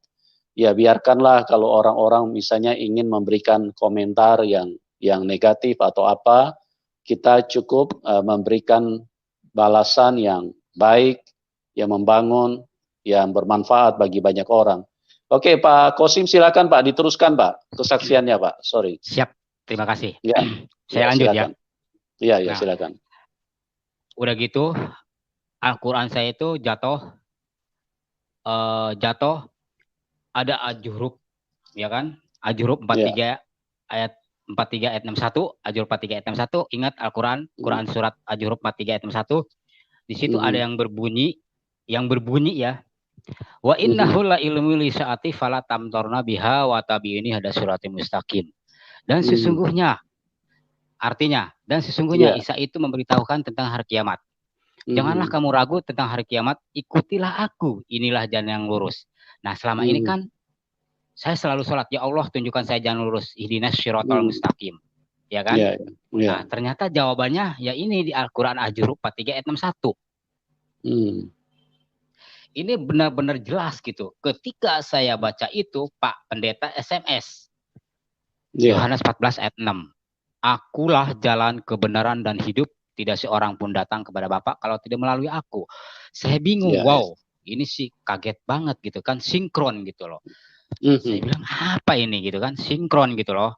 Ya biarkanlah kalau orang-orang misalnya ingin memberikan komentar yang negatif atau apa, kita cukup memberikan balasan yang baik, yang membangun, yang bermanfaat bagi banyak orang. Oke, Pak Kosim, silakan Pak, diteruskan Pak kesaksiannya Pak. Sorry. Siap, terima kasih. Ya, Saya lanjut silakan. ya. Iya, silakan. Udah gitu, Al-Quran saya itu jatuh ada Al-Zuhruf, ya kan? Al-Zuhruf 43 ayat 43 ayat 61, Al-Zuhruf 43 ayat 61. Ingat Al-Quran, Quran surat Al-Zuhruf 43 ayat 61. Di situ ada yang berbunyi ya. Wa innahu la ilmu li saati fala tamtarna biha wa tabi'ini hada suratim mustaqim. Dan sesungguhnya Isa itu memberitahukan tentang hari kiamat. Janganlah kamu ragu tentang hari kiamat, ikutilah aku, inilah jalan yang lurus. Nah, selama ini kan saya selalu sholat, ya Allah tunjukkan saya jalan lurus, ihdinas syiratal mustaqim. Ya kan? Nah, ternyata jawabannya ya ini di Al-Quran Al-Zuhruf 43 ayat 61. Ini benar-benar jelas gitu. Ketika saya baca itu, Pak Pendeta SMS. Yohanes 14 ayat 6. Akulah jalan kebenaran dan hidup, tidak seorang pun datang kepada Bapa kalau tidak melalui aku. Saya bingung, ini sih kaget banget gitu kan, sinkron gitu loh. Saya bilang apa ini gitu kan, sinkron gitu loh.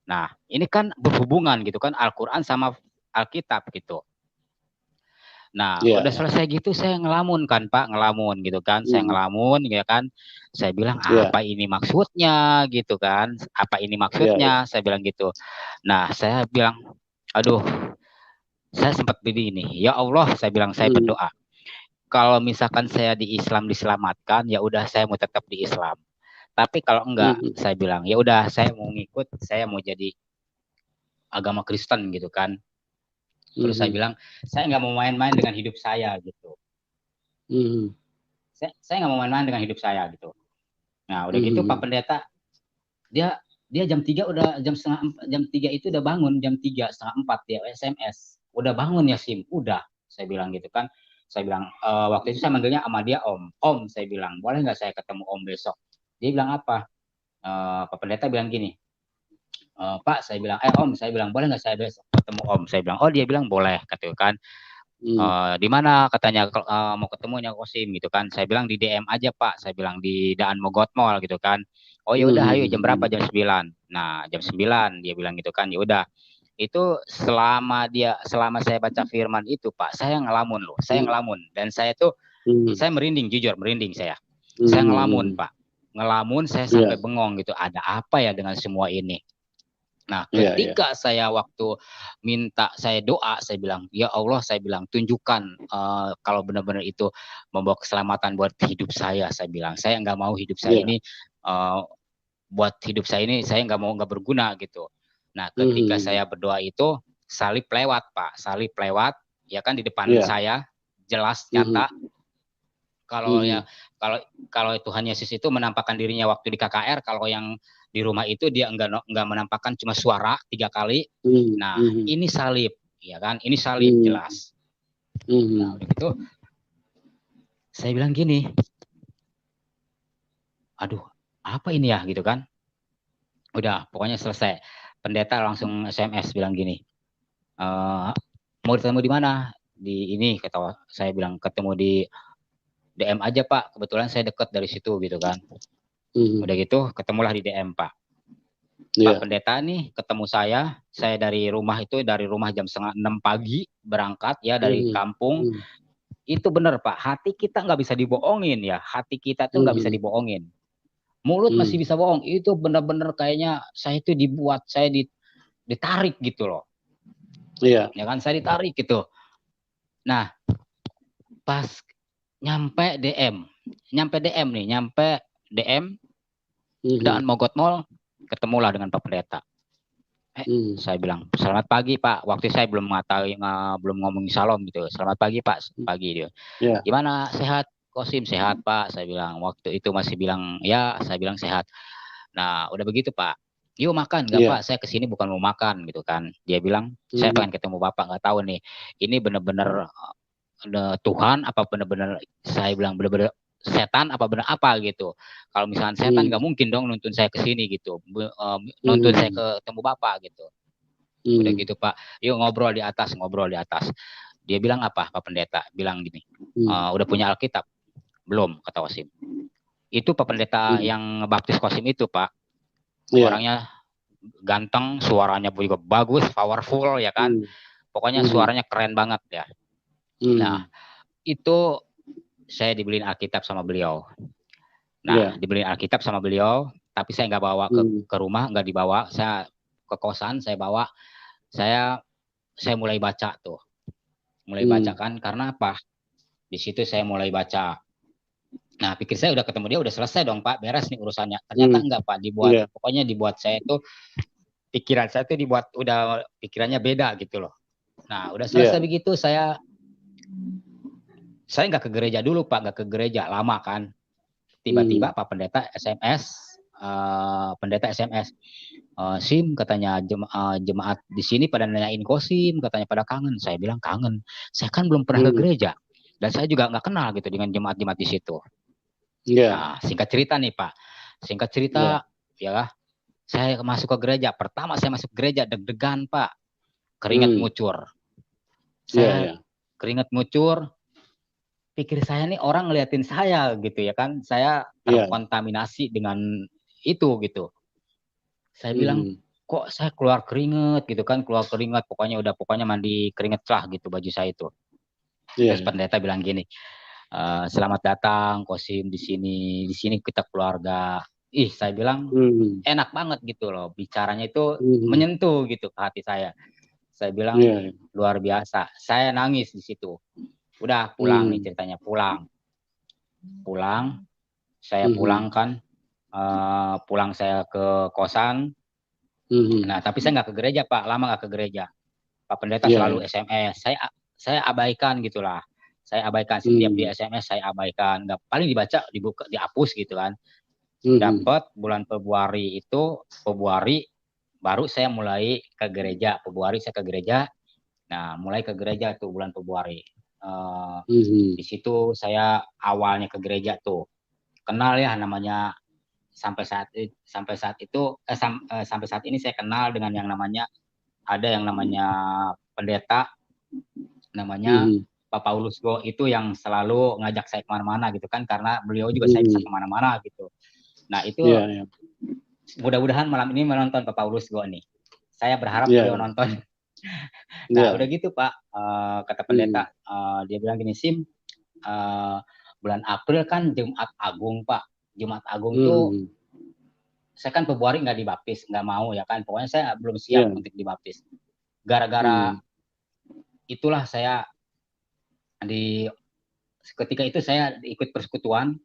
Nah, ini kan berhubungan gitu kan, Al-Quran sama Alkitab gitu. Nah, udah selesai gitu saya ngelamun kan Pak, ngelamun gitu kan. Saya ngelamun ya kan. Saya bilang apa ini maksudnya gitu kan. Apa ini maksudnya? Saya bilang gitu. Nah, saya bilang aduh, saya sempat begini. Ya Allah, saya bilang saya berdoa. Kalau misalkan saya di Islam diselamatkan, ya udah saya mau tetap di Islam. Tapi kalau enggak, saya bilang ya udah saya mau ngikut, saya mau jadi agama Kristen gitu kan. Terus saya bilang, saya nggak mau main-main dengan hidup saya gitu. Saya nggak mau main-main dengan hidup saya gitu. Nah, udah gitu Pak Pendeta, dia jam 3 udah jam 3 itu udah bangun, jam 3 setengah 4 dia SMS. Udah bangun ya Sim? Udah, saya bilang gitu kan. Saya bilang, waktu itu saya manggilnya sama dia Om. Om, saya bilang, boleh nggak saya ketemu Om besok? Dia bilang apa? Pak Pendeta bilang gini, Pak, saya bilang, Om, saya bilang, boleh nggak saya besok ketemu Om? Saya bilang, oh dia bilang boleh, kata kan. Di mana katanya mau ketemunya Kosim gitu kan. Saya bilang di DM aja Pak, saya bilang di Daan Mogot Mall gitu kan. Oh ya udah ayo jam berapa? Jam 9. Nah, jam 9 dia bilang gitu kan. Ya udah. Itu selama saya baca firman itu Pak, saya ngelamun loh. Saya ngelamun dan saya tuh saya merinding, jujur merinding saya. Saya ngelamun Pak. Ngelamun saya sampai bengong gitu. Ada apa ya dengan semua ini? Nah, ketika saya waktu minta saya doa, saya bilang, ya Allah, saya bilang, tunjukkan kalau benar-benar itu membawa keselamatan buat hidup saya bilang, saya nggak mau hidup saya ini, buat hidup saya ini, saya nggak mau nggak berguna gitu. Nah, ketika saya berdoa itu, salib lewat, Pak, salib lewat, ya kan di depan saya, jelas, nyata. Kalau ya kalau Tuhan Yesus itu menampakkan dirinya waktu di KKR, kalau yang di rumah itu dia enggak menampakkan cuma suara 3 kali. Nah, ini salib, ya kan? Ini salib jelas. Nah, udah gitu saya bilang gini, aduh, apa ini ya gitu kan? Udah, pokoknya selesai. Pendeta langsung SMS bilang gini, mau ketemu di mana? Di ini, kata saya bilang, ketemu di DM aja Pak, kebetulan saya dekat dari situ gitu kan. Udah gitu ketemulah di DM Pak. Pak Pendeta nih ketemu saya dari rumah jam 5:30 pagi berangkat ya dari kampung. Itu benar Pak, hati kita nggak bisa dibohongin ya, hati kita tuh nggak bisa dibohongin. Mulut masih bisa bohong, itu benar-benar kayaknya saya itu ditarik gitu loh. Iya. Ya kan, saya ditarik gitu. Nah, pas nyampe DM Daan Mogot Mall, ketemulah dengan Pak Pendeta. Saya bilang, selamat pagi Pak. Waktu saya belum ngomong salam gitu. Selamat pagi Pak, pagi dia. Gimana, sehat? Kosim sehat Pak. Saya bilang, waktu itu masih bilang, ya saya bilang sehat. Nah, udah begitu Pak. Yuk makan, nggak Pak? Saya kesini bukan mau makan gitu kan. Dia bilang, saya pengen ketemu Bapak, nggak tahu nih. Ini benar-benar Tuhan apa benar-benar, saya bilang benar-benar setan apa benar apa gitu. Kalau misalnya setan nggak mungkin dong nuntun saya ke sini gitu, nuntun saya ketemu Bapak gitu. Udah gitu Pak, yuk ngobrol di atas. Dia bilang apa Pak Pendeta? Bilang gini, udah punya Alkitab? Belum, kata Kosim. Itu Pak Pendeta yang baptis Kosim itu Pak, orangnya ganteng, suaranya juga bagus, powerful ya kan. Pokoknya suaranya keren banget ya. Nah, itu saya dibeliin Alkitab sama beliau. Nah, dibeliin Alkitab sama beliau, tapi saya nggak bawa ke rumah, nggak dibawa. Saya ke kosan, saya bawa. Saya mulai baca tuh. Mulai baca kan, karena apa? Di situ saya mulai baca. Nah, pikir saya udah ketemu dia, udah selesai dong Pak, beres nih urusannya. Ternyata enggak Pak, pokoknya dibuat saya tuh, pikiran saya tuh udah pikirannya beda gitu loh. Nah, udah selesai begitu, saya nggak ke gereja dulu Pak, nggak ke gereja, lama kan. Tiba-tiba Pak Pendeta SMS, Sim katanya jemaat di sini pada nanyain Kosim, katanya pada kangen. Saya bilang kangen, saya kan belum pernah ke gereja dan saya juga nggak kenal gitu dengan jemaat-jemaat di situ. Nah, singkat cerita nih Pak, ya saya masuk ke gereja. Pertama saya masuk gereja deg-degan Pak, keringat ngucur. Keringat ngucur. Pikir saya nih orang ngeliatin saya gitu ya kan, saya terkontaminasi dengan itu gitu. Saya bilang, kok saya keluar keringat gitu kan, pokoknya mandi keringat lah gitu baju saya itu. Terus pendeta bilang gini, selamat datang Kosim di sini kita keluarga. Ih, saya bilang enak banget gitu loh, bicaranya itu menyentuh gitu ke hati saya. Saya bilang luar biasa, saya nangis di situ. Udah pulang nih ceritanya, pulang saya pulang kan, pulang saya ke kosan. Nah, tapi saya nggak ke gereja Pak, lama nggak ke gereja. Pak Pendeta selalu SMS, saya abaikan gitulah, saya abaikan setiap di SMS, saya abaikan, nggak, paling dibaca, dibuka, dihapus gitu kan. Dapat bulan Februari baru saya mulai ke gereja. Februari saya ke gereja. Nah, mulai ke gereja tuh bulan Februari. Di situ saya awalnya ke gereja tuh kenal ya namanya, sampai saat ini saya kenal dengan yang namanya, ada yang namanya pendeta namanya Pak Paulus Go itu yang selalu ngajak saya kemana-mana gitu kan, karena beliau juga saya bisa kemana-mana gitu. Nah itu mudah-mudahan malam ini menonton Pak Paulus Go nih. Saya berharap beliau nonton. Nah udah gitu Pak, kata pendeta, dia bilang gini, Sim, bulan April kan Jumat Agung Pak. Jumat Agung tuh saya kan Februari nggak dibaptis, nggak mau ya kan. Pokoknya saya belum siap untuk dibaptis. Gara-gara itulah saya ketika itu saya ikut persekutuan.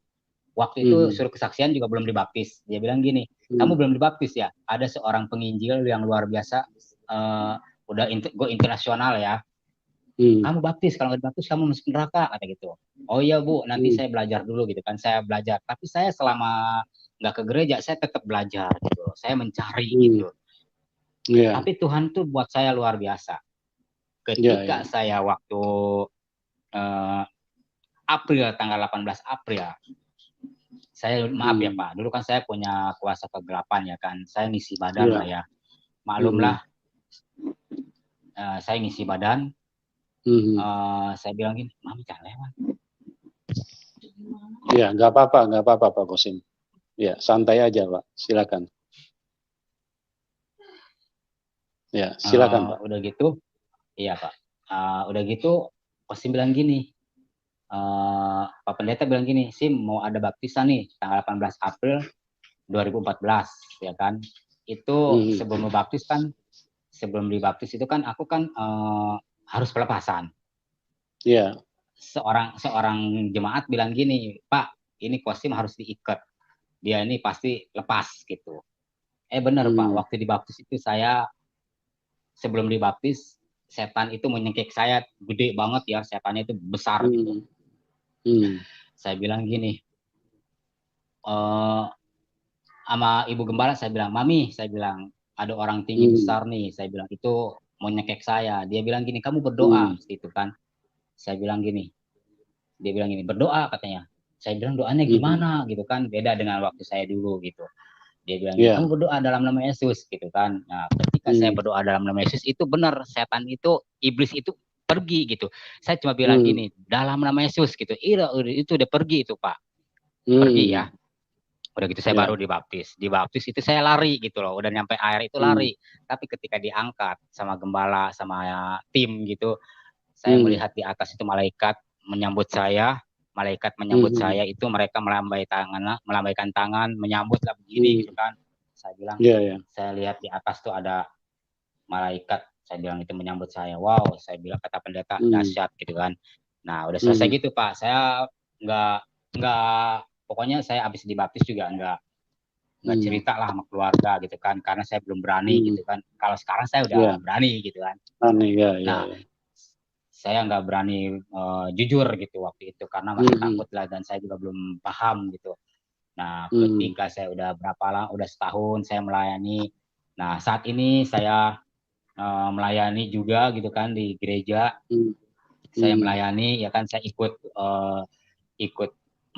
Waktu itu suruh kesaksian juga belum dibaptis. Dia bilang gini, kamu belum dibaptis ya? Ada seorang penginjil yang luar biasa, udah go internasional ya. Kamu baptis, kalau nggak dibaptis kamu masuk neraka, kata gitu. Oh iya Bu, nanti saya belajar dulu gitu kan. Saya belajar, tapi saya selama nggak ke gereja, saya tetap belajar gitu. Saya mencari gitu. Tapi Tuhan tuh buat saya luar biasa. Ketika saya waktu April, tanggal 18 April, saya maaf ya Pak, dulu kan saya punya kuasa kegelapan ya kan. Saya ngisi badan lah ya. Maklumlah, saya ngisi badan. Saya bilang gini, Mami jangan lewat. Ya, nggak apa-apa Pak Kosim. Ya, santai aja Pak, silakan. Ya, silakan Pak. Udah gitu, iya Pak. Udah gitu, Kosim bilang gini, Pak Pendeta bilang gini, Sim mau ada baptisan nih, tanggal 18 April 2014, ya kan. Itu sebelum dibaptis kan, sebelum dibaptis itu kan aku kan harus pelepasan. Iya. Seorang jemaat bilang gini, Pak, ini Kosim harus diikat. Dia ini pasti lepas gitu. Benar Pak, waktu dibaptis itu saya sebelum dibaptis setan itu menyengkik saya gede banget ya, setannya itu besar gitu. Saya bilang gini, sama ibu gembala saya bilang, Mami, saya bilang ada orang tinggi besar nih, saya bilang itu mau nyekek saya. Dia bilang gini, kamu berdoa gitu kan. Saya bilang gini, dia bilang gini, berdoa katanya. Saya bilang doanya gimana gitu kan, beda dengan waktu saya dulu gitu. Dia bilang gini, kamu berdoa dalam nama Yesus gitu kan. Nah ketika saya berdoa dalam nama Yesus itu benar, setan itu, iblis itu pergi gitu. Saya cuma bilang gini, dalam nama Yesus gitu. Itu udah pergi itu Pak, pergi ya. Udah gitu saya baru dibaptis. Dibaptis itu saya lari gitu loh. Udah nyampe air itu lari. Tapi ketika diangkat sama gembala, sama tim gitu, saya melihat di atas itu malaikat menyambut saya. Malaikat menyambut saya itu mereka melambaikan tangan, menyambut lah begini gitu kan. Saya bilang, saya lihat di atas tuh ada malaikat. Saya bilang itu menyambut saya. Wow, saya bilang kata pendeta dahsyat gitu kan. Nah udah selesai gitu Pak. Saya nggak pokoknya saya habis dibaptis juga nggak cerita lah sama keluarga gitu kan, karena saya belum berani gitu kan. Kalau sekarang saya udah berani gitu kan. Saya nggak berani jujur gitu waktu itu karena masih takut lah dan saya juga belum paham gitu. Nah ketika saya udah udah setahun saya melayani. Nah saat ini saya melayani juga gitu kan di gereja. Saya melayani ya kan, saya ikut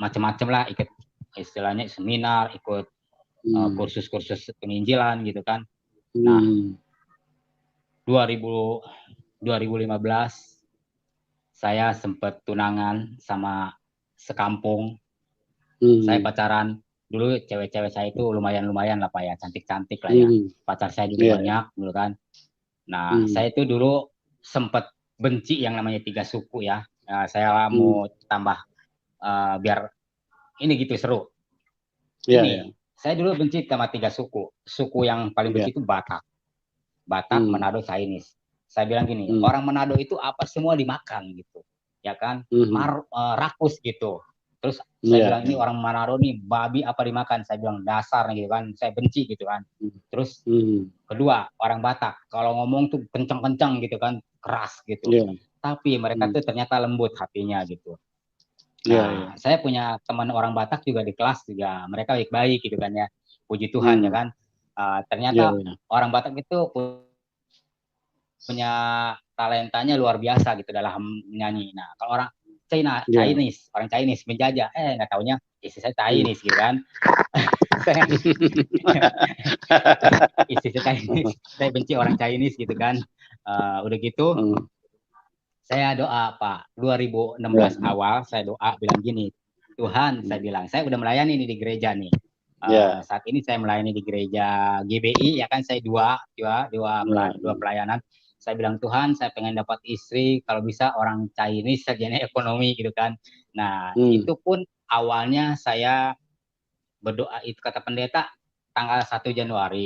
macam-macam lah, ikut istilahnya seminar, ikut kursus-kursus penginjilan gitu kan. Nah 2015 saya sempat tunangan sama sekampung. Saya pacaran dulu, cewek-cewek saya itu lumayan lah Pak ya, cantik-cantik lah ya. Pacar saya juga banyak dulu kan. Nah saya itu dulu sempat benci yang namanya 3 suku ya. Saya mau tambah biar ini gitu seru. Ini saya dulu benci sama 3 suku. Suku yang paling benci itu Batak, Manado, Chinese. Saya bilang gini, orang Manado itu apa semua dimakan gitu, ya kan, rakus gitu. Terus saya bilang ini orang Manado nih babi apa dimakan, saya bilang dasar gitu kan, saya benci gitu kan. Terus kedua orang Batak kalau ngomong tuh kencang-kencang gitu kan, keras gitu. Tapi mereka tuh ternyata lembut hatinya gitu. Nah, saya punya teman orang Batak juga di kelas juga, mereka baik-baik gitu kan ya, puji Tuhan ya kan. Ternyata orang Batak itu punya talentanya luar biasa gitu dalam menyanyi. Nah, kalau orang Chinese, orang Chinese menjajah, nggak taunya istri saya Chinese gitu kan. Istri saya Chinese, saya benci orang Chinese gitu kan. Udah gitu, Saya doa Pak, 2016 Ya. awal saya doa bilang gini, Tuhan saya bilang, saya udah melayani nih di gereja nih. Ya. Saat ini saya melayani di gereja GBI, ya kan saya dua Ya. pelayanan. Saya bilang Tuhan, saya pengen dapat istri, kalau bisa orang Chinese sarjana ekonomi gitu kan. Nah Hmm. itu pun awalnya saya berdoa itu kata pendeta tanggal 1 Januari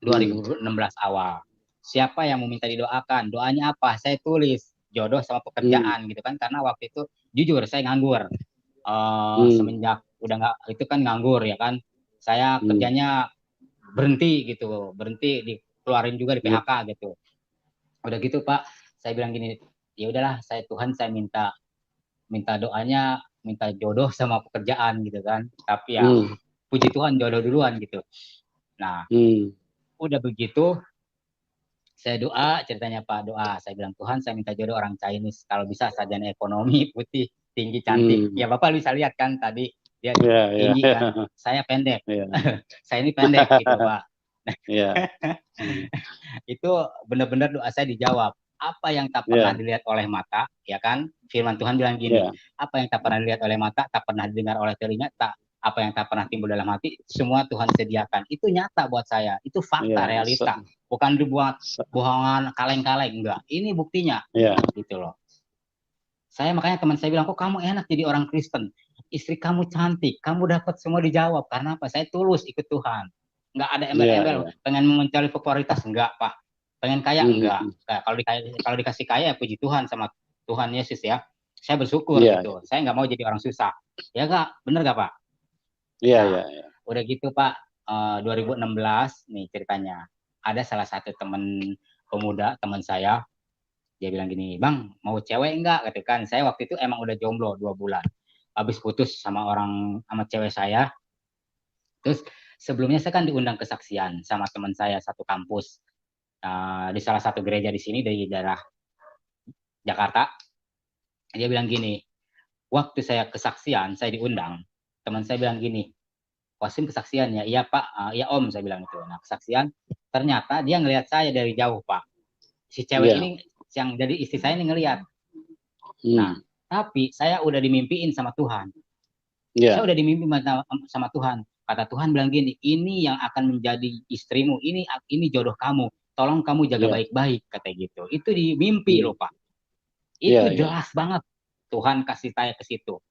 2016 awal. Siapa yang mau minta didoakan? Doanya apa? Saya tulis jodoh sama Hmm. pekerjaan gitu kan, karena waktu itu jujur saya nganggur. Hmm. Semenjak udah nggak itu kan nganggur ya kan, saya Hmm. kerjanya berhenti gitu, berhenti dikeluarin juga di Ya. PHK gitu. Udah gitu Pak, saya bilang gini, ya udahlah saya Tuhan saya minta minta doanya, minta jodoh sama pekerjaan gitu kan, tapi ya Hmm. puji Tuhan jodoh duluan gitu. Nah Hmm. udah begitu saya doa ceritanya Pak, doa saya bilang Tuhan saya minta jodoh orang Chinese, kalau bisa sarjana ekonomi, putih, tinggi, cantik. Hmm. Ya Bapak bisa lihat kan tadi dia Ya. Ya. tinggi kan, saya pendek. Ya. Saya ini pendek gitu Pak. Ya. Hmm. Itu benar-benar doa saya dijawab. Apa yang tak pernah Ya. dilihat oleh mata, ya kan? Firman Tuhan bilang gini, Ya. apa yang tak pernah dilihat oleh mata, tak pernah didengar oleh telinga, tak apa yang tak pernah timbul dalam hati, semua Tuhan sediakan. Itu nyata buat saya. Itu fakta, Ya. realita. Bukan dibuat bohongan kaleng-kaleng, enggak. Ini buktinya, Ya. gitu loh. Saya makanya teman saya bilang, kok kamu enak jadi orang Kristen? Istri kamu cantik, kamu dapat semua dijawab. Karena apa? Saya tulus ikut Tuhan. Nggak ada Ya. embel-embel, Ya. pengen mencari popularitas, enggak Pak. Pengen kaya, enggak. Hmm. Kalau dikasih kaya, ya puji Tuhan sama Tuhan Yesus ya. Saya bersyukur Ya. gitu. Saya nggak mau jadi orang susah. Ya Kak, bener nggak Pak? Ya. Nah, Ya. Ya. udah gitu Pak, 2016 nih ceritanya. Ada salah satu teman pemuda, teman saya, dia bilang gini, Bang, mau cewek enggak? Gitu kan. Saya waktu itu emang udah jomblo 2 bulan. Habis putus sama cewek saya. Terus sebelumnya saya kan diundang kesaksian sama teman saya satu kampus di salah satu gereja di sini dari daerah Jakarta. Dia bilang gini, waktu saya kesaksian, saya diundang, teman saya bilang gini, Wasim kesaksian ya, iya Pak, iya Om, saya bilang itu. Nah kesaksian, ternyata dia ngelihat saya dari jauh Pak. Si cewek Ya. ini yang jadi istri saya ini ngelihat. Nah, Hmm. tapi saya udah dimimpiin sama Tuhan. Saya Ya. udah dimimpi sama Tuhan. Kata Tuhan bilang gini, ini yang akan menjadi istrimu, ini jodoh kamu. Tolong kamu jaga Ya. baik-baik, kata gitu. Itu di mimpi Hmm. loh Pak. Itu Ya. Ya. jelas banget Tuhan kasih saya ke situ.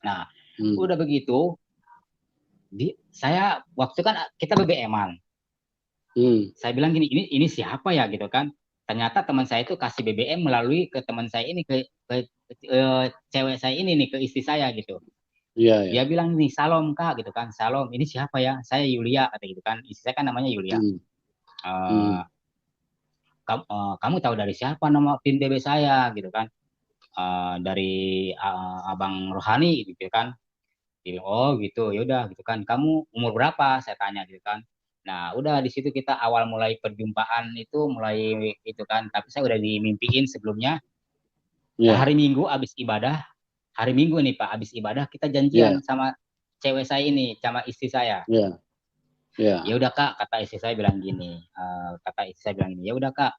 Nah, Hmm. udah begitu, saya waktu kan kita BBM-an. Hmm. Saya bilang gini, ini siapa ya gitu kan? Ternyata teman saya itu kasih BBM melalui ke teman saya ini ke cewek saya ini nih, ke istri saya gitu. Ya. Dia Ya. bilang nih, Salom Kak gitu kan. Salom, ini siapa ya? Saya Yulia kata gitu kan. Istri saya kan namanya Yulia. Hmm. Eh, Hmm. kamu tahu dari siapa nama pin BB saya gitu kan? Dari Abang Rohani gitu kan. Dia bilang, oh gitu, yaudah gitu kan. Kamu umur berapa? Saya tanya gitu kan. Nah, udah di situ kita awal mulai perjumpaan itu mulai itu kan. Tapi saya udah dimimpiin sebelumnya. Ya. Hari Minggu abis ibadah, hari Minggu nih Pak, abis ibadah kita janjian Ya. sama cewek saya ini, sama istri saya. Ya. Ya Ya. udah Kak, kata istri saya bilang gini, ya udah Kak,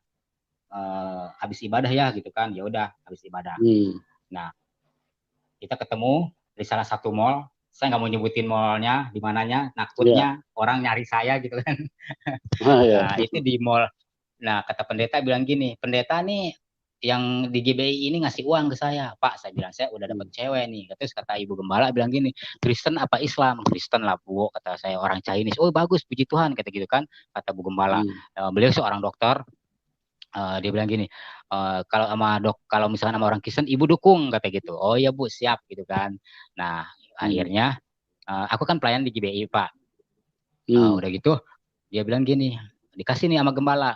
habis ibadah ya gitu kan, ya udah habis ibadah. Hmm. Nah kita ketemu di salah satu mall, saya nggak mau nyebutin mallnya di mananya, Ya. takutnya orang nyari saya gitu kan. Ah, ya. Nah itu di mall. Nah kata pendeta bilang gini, pendeta nih yang di GBI ini ngasih uang ke saya, Pak. Saya bilang saya udah dapat Hmm. cewek nih. Terus kata ibu gembala bilang gini, Kristen apa Islam? Kristen lah bu, kata saya orang Chinese. Oh bagus, puji Tuhan, kata gitu kan. Kata bu gembala. Hmm. Beliau seorang dokter. Dia bilang gini, kalau misalnya sama orang Kristen, ibu dukung kata gitu. Oh ya bu, siap gitu kan. Nah Hmm. akhirnya aku kan pelayan di GBI Pak. Hmm. Udah gitu, dia bilang gini, dikasih nih sama gembala.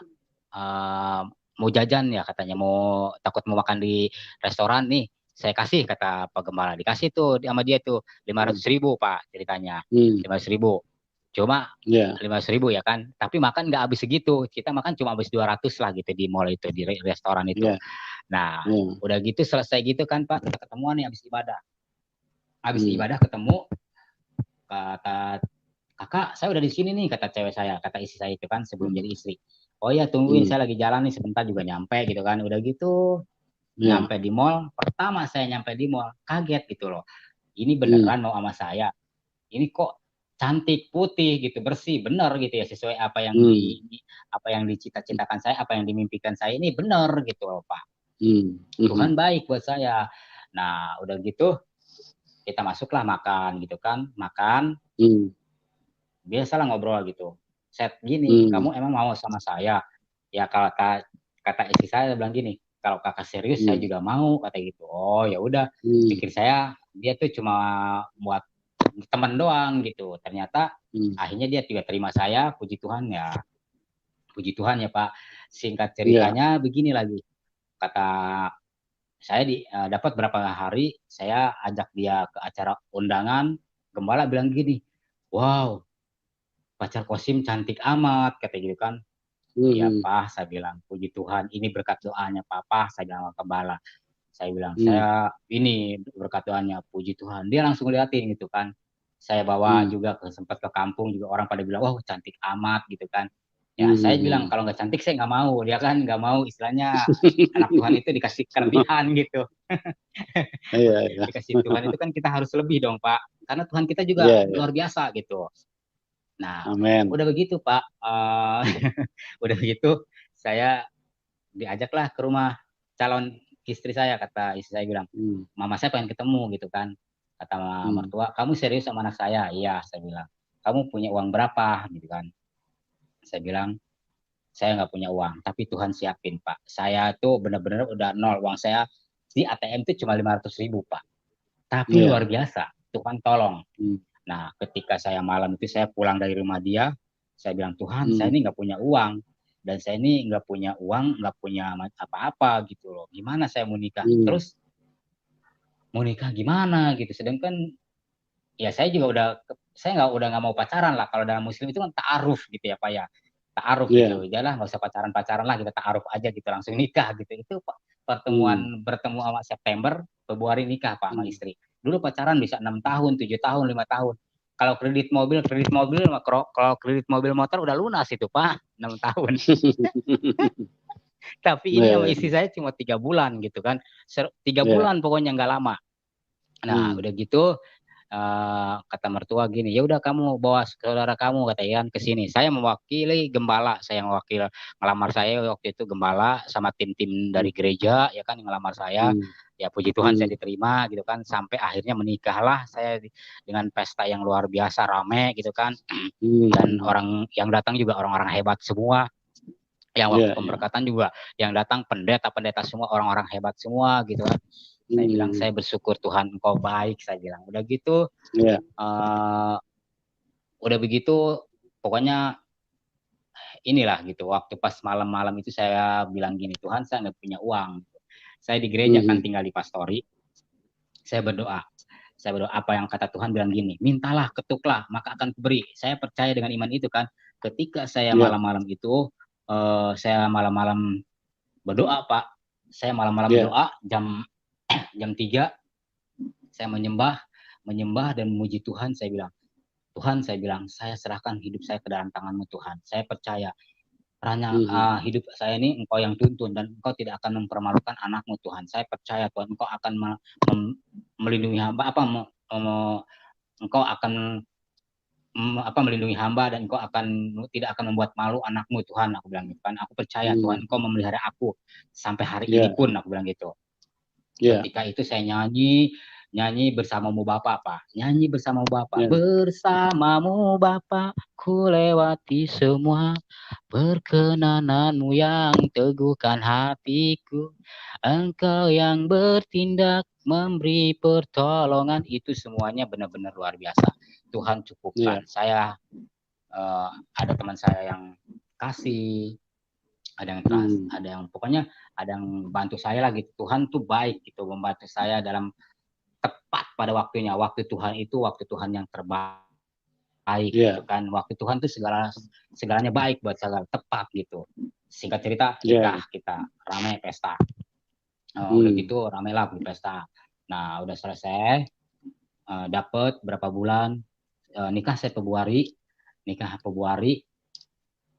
Uh, Mau jajan ya katanya, mau takut mau makan di restoran nih, saya kasih kata Pak Gembala, dikasih tuh sama dia tuh 500.000 Pak ceritanya, Hmm. 500.000, cuma Ya. 500.000 ya kan, tapi makan nggak habis segitu, kita makan cuma habis 200 lah gitu di mall itu, di restoran itu. Ya. Nah Ya. udah gitu selesai gitu kan Pak, kita ketemuan nih habis Hmm. ibadah ketemu, kata kakak saya udah di sini nih, kata cewek saya, kata istri saya itu kan sebelum Hmm. jadi istri. Oh ya tungguin, Hmm. saya lagi jalan nih sebentar juga nyampe gitu kan. Udah gitu Nyampe di mall, pertama saya nyampe di mall, kaget gitu loh. Ini beneran mau sama saya. Ini kok cantik, putih gitu, bersih, bener gitu ya, sesuai apa yang dicita-citakan saya, apa yang dimimpikan saya, ini bener gitu loh Pak. Tuhan baik buat saya. Nah, udah gitu kita masuklah makan gitu kan, makan. Biasalah ngobrol gitu. Set gini, kamu emang mau sama saya? Ya kalau kata istri saya bilang gini, kalau kakak serius saya juga mau, kata gitu. Oh ya udah, pikir saya dia tuh cuma buat teman doang gitu. Ternyata akhirnya dia juga terima saya, puji Tuhan ya. Puji Tuhan ya Pak. Singkat ceritanya begini lagi. Kata saya dapat berapa hari saya ajak dia ke acara undangan, gembala bilang gini, wow, pacar Kosim cantik amat, kata gitu kan. Iya Pak, saya bilang, puji Tuhan, ini berkat doanya Papa, saya bilang sama gembala. Saya bilang, saya ini berkat doanya, puji Tuhan. Dia langsung liatin gitu kan. Saya bawa juga sempat ke kampung juga orang pada bilang, wah cantik amat gitu kan. Ya saya bilang kalau nggak cantik saya nggak mau. Dia kan nggak mau, istilahnya anak Tuhan itu dikasih kelebihan gitu. Dikasih Tuhan itu kan kita harus lebih dong Pak. Karena Tuhan kita juga luar biasa gitu. Nah, udah begitu Pak. Udah begitu saya diajaklah ke rumah calon istri saya, kata istri saya bilang, mama saya pengen ketemu gitu kan. Kata mertua, kamu serius sama anak saya? Iya, saya bilang. Kamu punya uang berapa? Gitu kan. Saya bilang, saya nggak punya uang, tapi Tuhan siapin Pak. Saya tuh benar-benar udah nol. Uang saya di ATM itu cuma 500.000 Pak. Tapi luar biasa, Tuhan tolong. Nah, ketika saya malam itu saya pulang dari rumah dia, saya bilang, Tuhan, saya ini nggak punya uang. Dan saya ini nggak punya uang, nggak punya apa-apa gitu loh. Gimana saya mau nikah? Terus mau nikah gimana gitu. Sedangkan ya saya juga saya nggak mau pacaran lah. Kalau dalam Muslim itu kan ta'aruf gitu ya Pak ya. Ta'aruf gitu. Jangan nggak usah pacaran-pacaran lah, kita ta'aruf aja gitu, langsung nikah gitu. Itu pertemuan bertemu sama September, Februari nikah Pak sama istri. Dulu pacaran bisa 6 tahun, 7 tahun, 5 tahun. Kalau kredit mobil, kalau kredit mobil motor udah lunas itu Pak, 6 tahun. Tapi ini sama istri saya cuma 3 bulan gitu kan. 3 bulan pokoknya nggak lama. Nah, udah gitu kata mertua gini, ya udah kamu bawa saudara kamu, kata Ian, ke sini. Saya mewakili gembala, saya mewakili ngelamar saya waktu itu gembala sama tim-tim dari gereja ya kan yang ngelamar saya. Ya puji Tuhan saya diterima gitu kan, sampai akhirnya menikahlah saya dengan pesta yang luar biasa rame gitu kan. Dan orang yang datang juga orang-orang hebat semua. Yang waktu pemberkatan juga yang datang pendeta-pendeta semua orang-orang hebat semua gitu kan. Saya bilang saya bersyukur Tuhan engkau baik, saya bilang. Udah gitu udah begitu pokoknya inilah gitu, waktu pas malam-malam itu saya bilang gini, Tuhan saya nggak punya uang, saya di gereja kan tinggal di pastori, saya berdoa apa yang kata Tuhan bilang gini, mintalah ketuklah maka akan kuberi. Saya percaya dengan iman itu kan. Ketika saya malam-malam itu saya malam-malam berdoa Pak, saya malam-malam doa jam 3 saya menyembah dan memuji Tuhan. Saya bilang, Tuhan, saya bilang, saya serahkan hidup saya ke dalam tangan-Mu Tuhan. Saya percaya hidup saya ini Engkau yang tuntun dan Engkau tidak akan mempermalukan anak-Mu Tuhan. Saya percaya Tuhan, Engkau akan melindungi hamba, Engkau akan melindungi hamba dan Engkau tidak akan membuat malu anak-Mu Tuhan. Aku bilang gitu kan. Aku percaya Tuhan, Engkau memelihara aku sampai hari ini pun, aku bilang gitu. Ketika itu saya nyanyi bersamamu Bapa, Pak. Nyanyi bersamamu Bapa. Bersamamu Bapa, ku lewati semua. Perkenananmu yang teguhkan hatiku. Engkau yang bertindak, memberi pertolongan. Itu semuanya benar-benar luar biasa. Tuhan cukupkan. Saya ada teman saya yang kasih, ada yang trust, ada yang pokoknya ada yang bantu saya lah gitu. Tuhan tuh baik gitu, membantu saya dalam tepat pada waktunya. Waktu Tuhan itu waktu Tuhan yang terbaik gitu kan. Waktu Tuhan tuh segalanya baik buat saya, tepat gitu. Singkat cerita nikah kita, ramai pesta. Udah gitu ramailah pesta. Nah udah selesai, dapat berapa bulan, nikah saya Februari,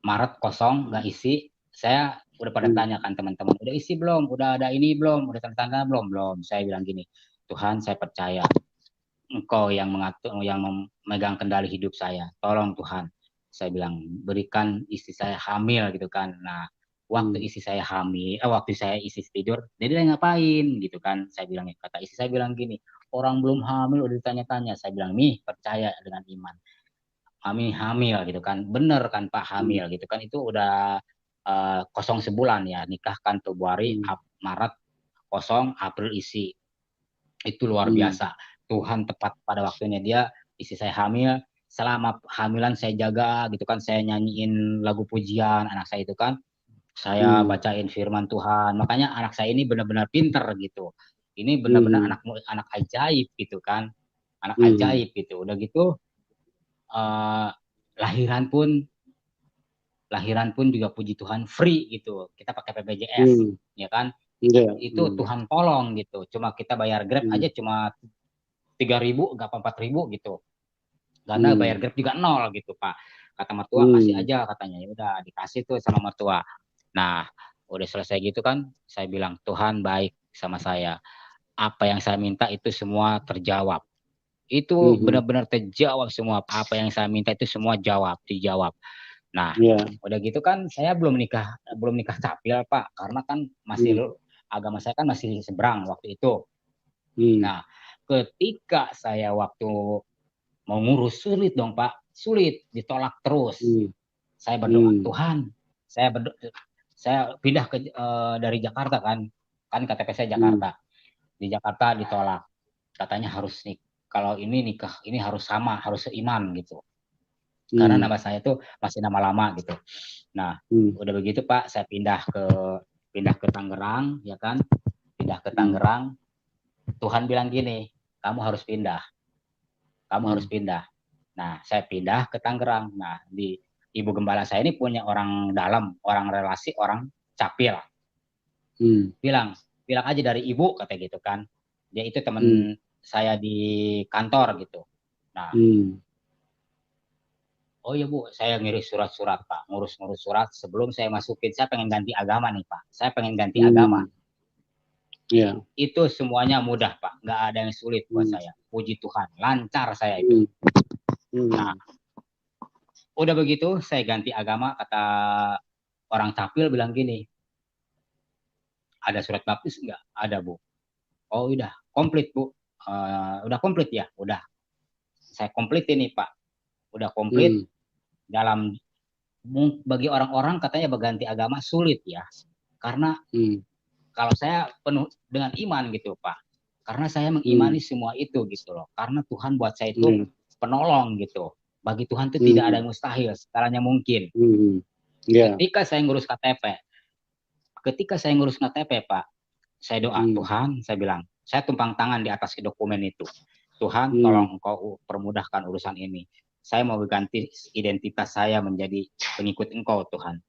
Maret kosong nggak isi. Saya Udah pada tanya kan teman-teman, udah isi belum? Udah ada ini belum? Udah tanda-tanda belum? Belum. Saya bilang gini, Tuhan saya percaya Engkau yang mengatur, yang memegang kendali hidup saya. Tolong Tuhan. Saya bilang, berikan istri saya hamil gitu kan. Nah, waktu istri saya hamil, waktu saya istri tidur, jadi ngapain gitu kan. Saya bilang, kata istri saya bilang gini, orang belum hamil udah ditanya-tanya. Saya bilang, nih percaya dengan iman. Kami hamil gitu kan. Bener kan Pak hamil gitu kan. Itu udah kosong sebulan ya. Nikah kan Februari, Maret kosong, April isi. Itu luar biasa. Tuhan tepat pada waktunya. Dia istri saya hamil, selama hamilan saya jaga gitu kan, saya nyanyiin lagu pujian anak saya itu kan, saya bacain firman Tuhan. Makanya anak saya ini benar-benar pinter gitu. Ini benar-benar anak ajaib gitu kan, anak ajaib gitu. Udah gitu uh, lahiran pun juga puji Tuhan free gitu. Kita pakai BPJS ya kan. Itu Tuhan tolong gitu. Cuma kita bayar Grab aja cuma 3.000 nggak 4.000 gitu, karena bayar Grab juga nol gitu Pak. Kata mertua kasih aja katanya. Ya udah dikasih tuh sama mertua. Nah udah selesai gitu kan, saya bilang Tuhan baik sama saya, apa yang saya minta itu semua terjawab. Itu benar-benar terjawab semua, apa yang saya minta itu semua dijawab. Nah udah gitu kan saya belum nikah capil Pak, karena kan masih agama saya kan masih seberang waktu itu. Nah ketika saya waktu mau ngurus sulit dong Pak, sulit, ditolak terus. Saya berdoa Tuhan, saya pindah dari Jakarta kan KTP saya Jakarta. Di Jakarta ditolak, katanya harus nih kalau ini nikah ini harus sama, harus seiman gitu. Karena nama saya itu masih nama lama gitu. Nah udah begitu Pak, saya pindah ke Tangerang ya kan, pindah ke Tangerang. Tuhan bilang gini, kamu harus pindah. Nah, saya pindah ke Tangerang. Nah, di ibu gembala saya ini punya orang dalam, orang relasi, orang capil. Bilang aja dari ibu, kata gitu kan. Dia itu teman saya di kantor gitu. Nah, oh iya Bu, saya ngirim surat-surat Pak, ngurus-ngurus surat sebelum saya masukin. Saya pengen ganti agama nih Pak. Saya pengen ganti agama. Itu semuanya mudah Pak, nggak ada yang sulit buat saya. Puji Tuhan, lancar saya itu. Nah, udah begitu saya ganti agama, kata orang capil bilang gini, ada surat baptis enggak? Ada Bu. Oh udah komplit Bu. Udah komplit ya? Udah. Saya komplit ini Pak. Udah komplit. Dalam bagi orang-orang katanya berganti agama sulit ya. Karena kalau saya penuh dengan iman gitu Pak. Karena saya mengimani semua itu gitu loh. Karena Tuhan buat saya itu penolong gitu. Bagi Tuhan itu tidak ada yang mustahil, segalanya mungkin. Ketika saya ngurus KTP, Pak, saya doa, Tuhan, saya bilang, saya tumpang tangan di atas dokumen itu. Tuhan, tolong Engkau permudahkan urusan ini. Saya mau ganti identitas saya menjadi pengikut Engkau, Tuhan.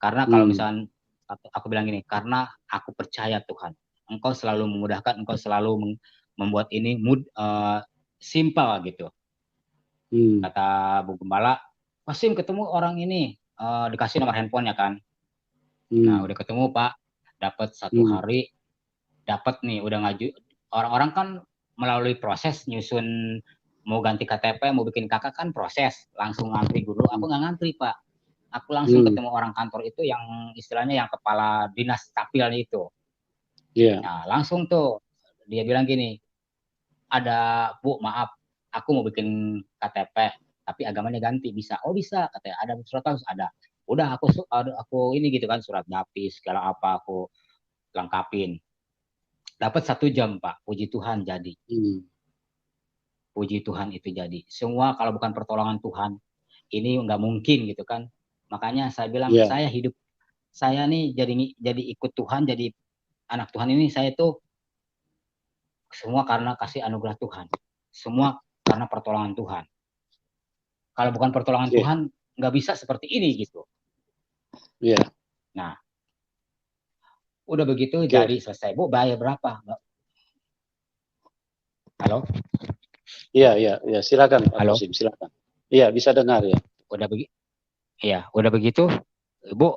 Karena kalau misalnya aku bilang gini, karena aku percaya Tuhan, Engkau selalu memudahkan, Engkau selalu membuat ini simpel gitu. Kata Bu Gembala, Wasim ketemu orang ini, dikasih nomor handphonenya kan. Nah udah ketemu Pak, dapat 1 hari, dapat nih udah ngaju. Orang-orang kan melalui proses nyusun mau ganti KTP, mau bikin kakak kan proses, langsung ngantri dulu. Aku nggak ngantri Pak, aku langsung ketemu orang kantor itu yang istilahnya yang kepala dinas capil itu. Nah langsung tuh dia bilang gini, ada Bu maaf, aku mau bikin KTP tapi agamanya ganti, bisa? Oh bisa, katanya. Ada surat harus ada. Udah aku ini gitu kan, surat dapis segala apa aku lengkapin. Dapat 1 jam Pak, puji Tuhan jadi. Puji Tuhan itu jadi. Semua kalau bukan pertolongan Tuhan ini nggak mungkin gitu kan. Makanya saya bilang saya hidup, saya nih jadi ikut Tuhan, jadi anak Tuhan ini saya tuh semua karena kasih anugerah Tuhan. Semua karena pertolongan Tuhan. Kalau bukan pertolongan Tuhan, nggak bisa seperti ini gitu. Nah, udah begitu jadi selesai. Bu, bayar berapa? Halo? Iya, silakan Pak Wasim, silakan. Iya, bisa dengar ya. Udah begitu Ibu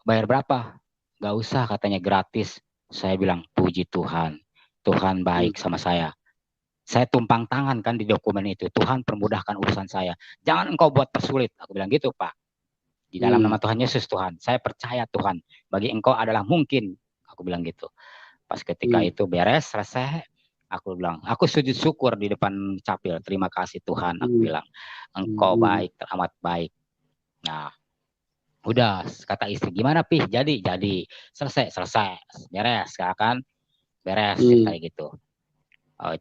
bayar berapa? Gak usah, katanya gratis. Saya bilang, puji Tuhan, Tuhan Hmm. baik sama saya. Saya tumpang tangan kan di dokumen itu. Tuhan permudahkan urusan saya. Jangan engkau buat persulit. Aku bilang gitu, Pak. Di dalam nama Hmm. Tuhan Yesus, Tuhan. Saya percaya Tuhan. Bagi engkau adalah mungkin. Aku bilang gitu. Pas ketika Hmm. itu beres, selesai. Aku bilang, aku sujud syukur di depan capil. Terima kasih Tuhan. Aku Hmm. bilang, engkau Hmm. baik, teramat baik. Nah, udah, kata istri, gimana Pih? Jadi. Selesai. Beres, kan? Beres, Hmm. ceritanya gitu. Oh,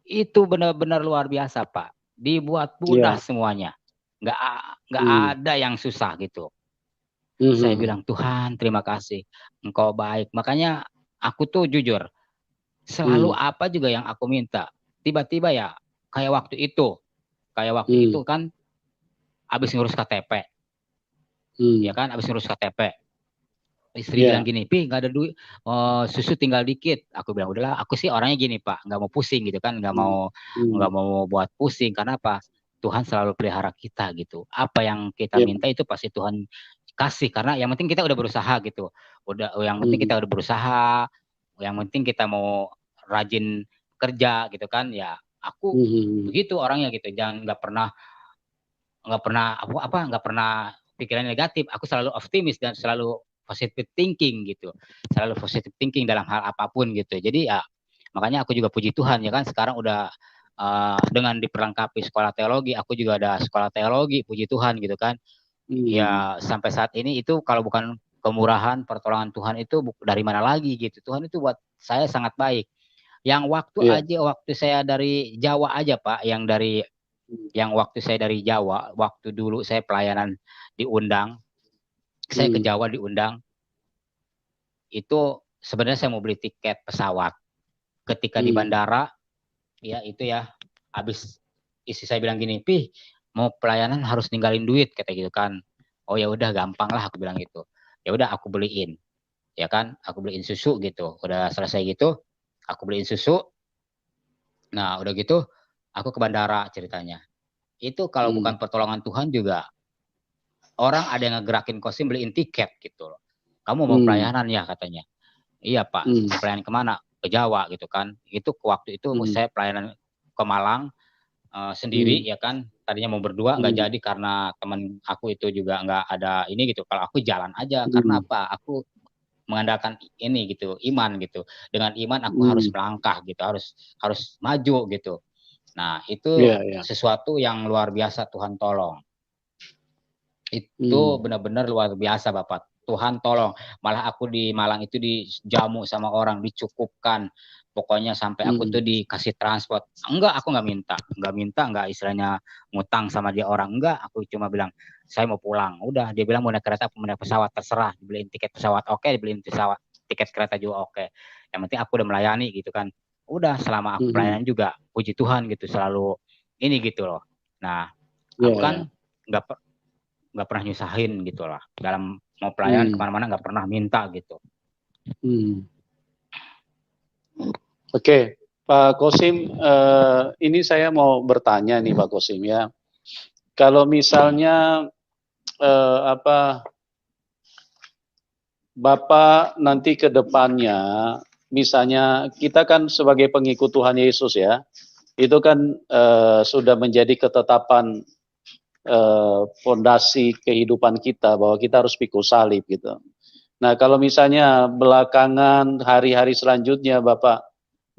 itu benar-benar luar biasa, Pak. Dibuat mudah Ya. semuanya. Nggak Hmm. ada yang susah gitu. Saya Hmm. bilang, Tuhan, terima kasih. Engkau baik. Makanya aku tuh jujur, selalu Hmm. apa juga yang aku minta. Tiba-tiba ya, kayak waktu itu. Kayak waktu Hmm. itu kan, habis ngurus KTP. Ya Hmm. kan, habis ngurus KTP. Istri bilang Ya. gini, Pi nggak ada duit, oh, susu tinggal dikit. Aku bilang udahlah, aku sih orangnya gini Pak, nggak mau pusing gitu kan, nggak Hmm. mau Hmm. nggak mau buat pusing. Karena apa? Tuhan selalu pelihara kita gitu. Apa yang kita Ya. minta itu pasti Tuhan kasih. Karena yang penting kita udah berusaha gitu. Yang penting Hmm. kita udah berusaha. Yang penting kita mau rajin kerja gitu kan. Ya aku Hmm. begitu orangnya gitu. Jangan nggak pernah pikiran negatif. Aku selalu optimis dan selalu positive thinking gitu, selalu positive thinking dalam hal apapun gitu. Jadi ya makanya aku juga puji Tuhan ya kan, sekarang udah dengan diperlengkapi sekolah teologi, aku juga ada sekolah teologi, puji Tuhan gitu kan. Hmm. Ya sampai saat ini itu kalau bukan kemurahan pertolongan Tuhan itu dari mana lagi gitu. Tuhan itu buat saya sangat baik. Ya. Waktu saya dari Jawa aja Pak, yang waktu saya dari Jawa, waktu dulu saya pelayanan diundang, saya ke Hmm. Jawa diundang, itu sebenarnya saya mau beli tiket pesawat. Ketika di Hmm. bandara, ya itu ya, habis istri saya bilang gini, Pih, mau pelayanan harus ninggalin duit, kata gitu kan. Oh ya udah gampang lah, aku bilang gitu. Ya udah aku beliin, ya kan, aku beliin susu gitu. Udah selesai gitu, aku beliin susu. Nah udah gitu, aku ke bandara ceritanya. Itu kalau Hmm. bukan pertolongan Tuhan juga orang ada yang ngegerakin kosim beliin tiket gitu loh. Kamu mau Hmm. pelayanan ya katanya. Iya Pak, Hmm. pelayanan kemana? Ke Jawa gitu kan. Itu waktu itu Hmm. saya pelayanan ke Malang sendiri Hmm. ya kan. Tadinya mau berdua nggak Hmm. jadi karena teman aku itu juga nggak ada ini gitu. Kalau aku jalan aja karena Hmm. apa? Aku mengandalkan ini gitu, iman gitu. Dengan iman aku harus Hmm. melangkah gitu, harus harus maju gitu. Nah, itu Ya. Ya. sesuatu yang luar biasa Tuhan tolong. Itu Hmm. benar-benar luar biasa Bapak. Tuhan tolong. Malah aku di Malang itu dijamu sama orang, dicukupkan. Pokoknya sampai aku tuh Hmm. dikasih transport. Enggak, aku nggak minta, nggak istilahnya ngutang sama dia orang. Enggak, aku cuma bilang, saya mau pulang. Udah, dia bilang mau naik kereta, mau naik pesawat, terserah. Dibeliin tiket pesawat, oke. Dibeliin pesawat, tiket kereta juga oke. Yang penting aku udah melayani gitu kan. Udah, selama aku Hmm. pelayanan juga, puji Tuhan gitu, selalu ini gitu loh. Nah, Ya. aku Ya. kan nggak nggak pernah nyusahin gitu lah dalam mau pelayanan Hmm. kemana-mana nggak pernah minta gitu. Hmm. Oke, Pak Kosim, ini saya mau bertanya nih Pak Kosim ya. Kalau misalnya apa Bapak nanti ke depannya, misalnya kita kan sebagai pengikut Tuhan Yesus ya, itu kan sudah menjadi ketetapan fondasi kehidupan kita bahwa kita harus pikul salib gitu. Nah, kalau misalnya belakangan hari-hari selanjutnya Bapak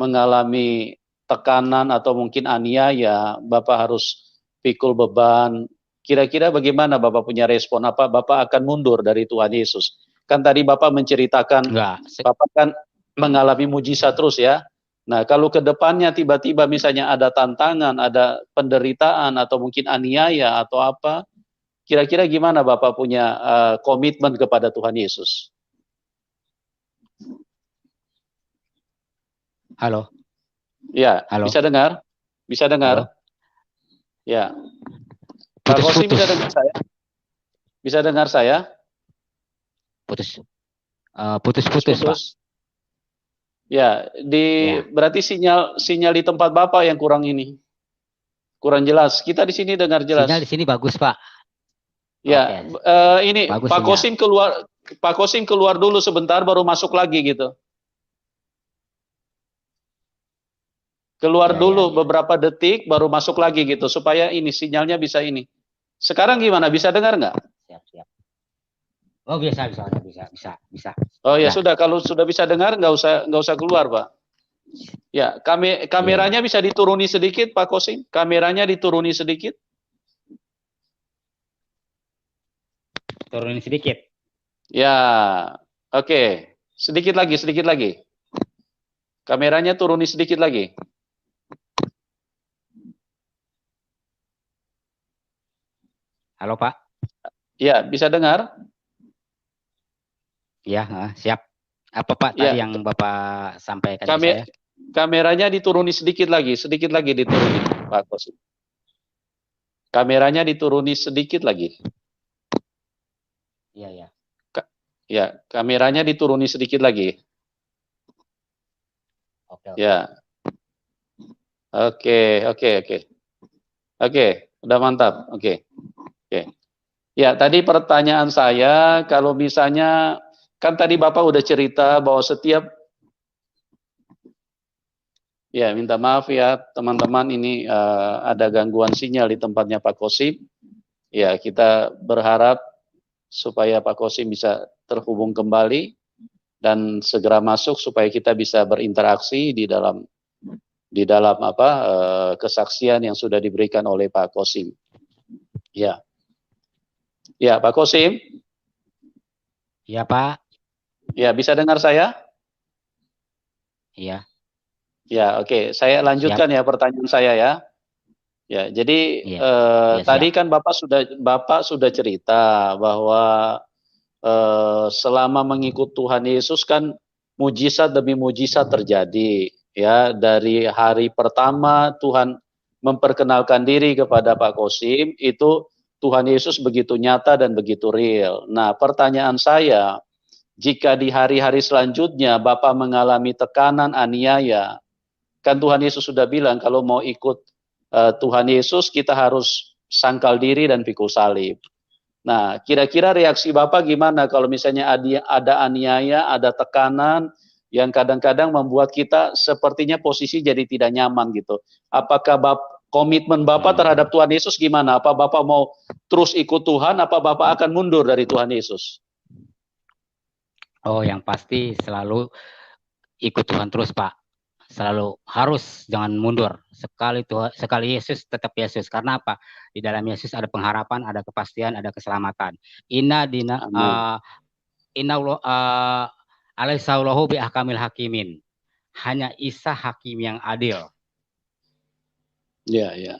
mengalami tekanan atau mungkin aniaya, Bapak harus pikul beban. Kira-kira bagaimana Bapak punya respon? Apa Bapak akan mundur dari Tuhan Yesus? Kan tadi Bapak menceritakan, Enggak, Bapak kan mengalami mujizat terus ya. Nah, kalau ke depannya tiba-tiba misalnya ada tantangan, ada penderitaan atau mungkin aniaya atau apa, kira-kira gimana Bapak punya komitmen kepada Tuhan Yesus? halo, Ya, halo, bisa dengar? Bisa dengar? halo, Ya. Pak Kosim putus-putus, bisa dengar saya? Bisa dengar saya? putus, putus-putus Pak. Putus-putus. Ya, Ya, berarti sinyal sinyal di tempat Bapak yang kurang ini. Kurang jelas. Kita di sini dengar sinyal di jelas. sini bagus Pak. Ya, Oke, ini bagus Pak sinyal. Kosim keluar, Pak Kosim keluar dulu sebentar, baru masuk lagi gitu. Keluar Ya, ya, dulu ya. beberapa detik, baru masuk lagi gitu, supaya ini sinyalnya bisa ini. Sekarang gimana? Bisa dengar nggak? Siap, siap. Oh, bisa, bisa, bisa, bisa, bisa. Oh ya Ya, sudah, kalau sudah bisa dengar, nggak usah keluar, Pak. Ya, iya, iya. kameranya bisa dituruni sedikit, Pak Kosim. Kameranya dituruni sedikit. Turunin sedikit. Ya, oke. Sedikit lagi, sedikit lagi. Kameranya turuni sedikit lagi. Halo, Pak. Ya, bisa dengar? Ya, siap. Apa Pak tadi Ya, yang Bapak sampaikan ke kame saya? kameranya dituruni sedikit lagi dituruni, Pak Kosim. Kameranya dituruni sedikit lagi. Iya, ya. Ya, kameranya dituruni sedikit lagi. Oke, oke. Ya, oke, oke, oke. Oke, udah mantap. Oke, oke. Ya, tadi pertanyaan saya, kalau misalnya, kan tadi Bapak udah cerita bahwa setiap, ya minta maaf ya teman-teman, ini ada gangguan sinyal di tempatnya Pak Kosim. Ya, kita berharap supaya Pak Kosim bisa terhubung kembali dan segera masuk supaya kita bisa berinteraksi di dalam apa kesaksian yang sudah diberikan oleh Pak Kosim. Ya, ya Pak Kosim, Iya, Pak. ya bisa dengar saya? Iya, Ya, oke. Saya siap. lanjutkan ya pertanyaan saya ya. Ya, jadi Iya, iya, tadi siap. kan Bapak sudah cerita bahwa selama mengikut Tuhan Yesus kan mujizat demi mujizat terjadi ya, dari hari pertama Tuhan memperkenalkan diri kepada Pak Kosim itu Tuhan Yesus begitu nyata dan begitu real. Nah, pertanyaan saya, jika di hari-hari selanjutnya Bapak mengalami tekanan, aniaya, kan Tuhan Yesus sudah bilang kalau mau ikut Tuhan Yesus kita harus sangkal diri dan pikul salib. Nah, kira-kira reaksi Bapak gimana kalau misalnya ada aniaya, ada tekanan yang kadang-kadang membuat kita sepertinya posisi jadi tidak nyaman gitu. Apakah komitmen Bapak Hmm. terhadap Tuhan Yesus gimana? Apa Bapak mau terus ikut Tuhan, apa Bapak akan mundur dari Tuhan Yesus? Oh, yang pasti selalu ikut Tuhan terus, Pak. Selalu harus, jangan mundur. Sekali Yesus tetap Yesus. Karena apa? Di dalam Yesus ada pengharapan, ada kepastian, ada keselamatan. Amin. Inna alaihissallahu bi ahkamil hakimin. Hanya Isa hakim yang adil. Ya, ya.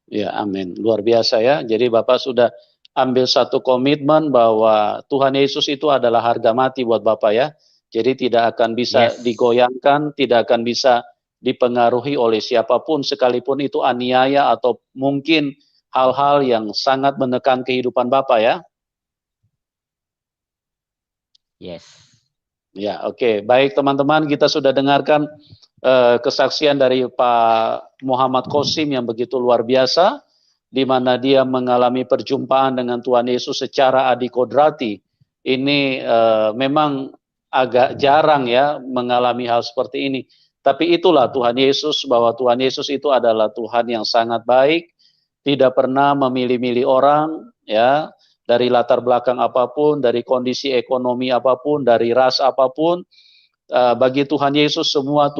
Ya, amin. Luar biasa ya. Jadi Bapak sudah ambil satu komitmen bahwa Tuhan Yesus itu adalah harga mati buat Bapak ya. Jadi tidak akan bisa Yes. digoyangkan, tidak akan bisa dipengaruhi oleh siapapun sekalipun itu aniaya atau mungkin hal-hal yang sangat menekan kehidupan Bapak ya. Yes. Ya, oke. Baik teman-teman, kita sudah dengarkan kesaksian dari Pak Muhammad Kosim yang begitu luar biasa, di mana dia mengalami perjumpaan dengan Tuhan Yesus secara adikodrati. Ini memang agak jarang ya mengalami hal seperti ini. Tapi itulah Tuhan Yesus, bahwa Tuhan Yesus itu adalah Tuhan yang sangat baik, tidak pernah memilih-milih orang, ya, dari latar belakang apapun, dari kondisi ekonomi apapun, dari ras apapun. Bagi Tuhan Yesus semua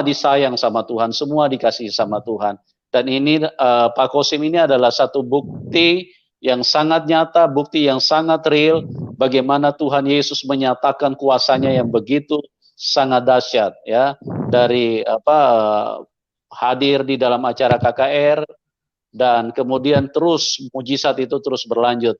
disayang sama Tuhan, semua dikasihi sama Tuhan. Dan ini Pak Kosim ini adalah satu bukti yang sangat nyata, bukti yang sangat real bagaimana Tuhan Yesus menyatakan kuasanya yang begitu sangat dahsyat ya, dari hadir di dalam acara KKR dan kemudian terus mujizat itu terus berlanjut.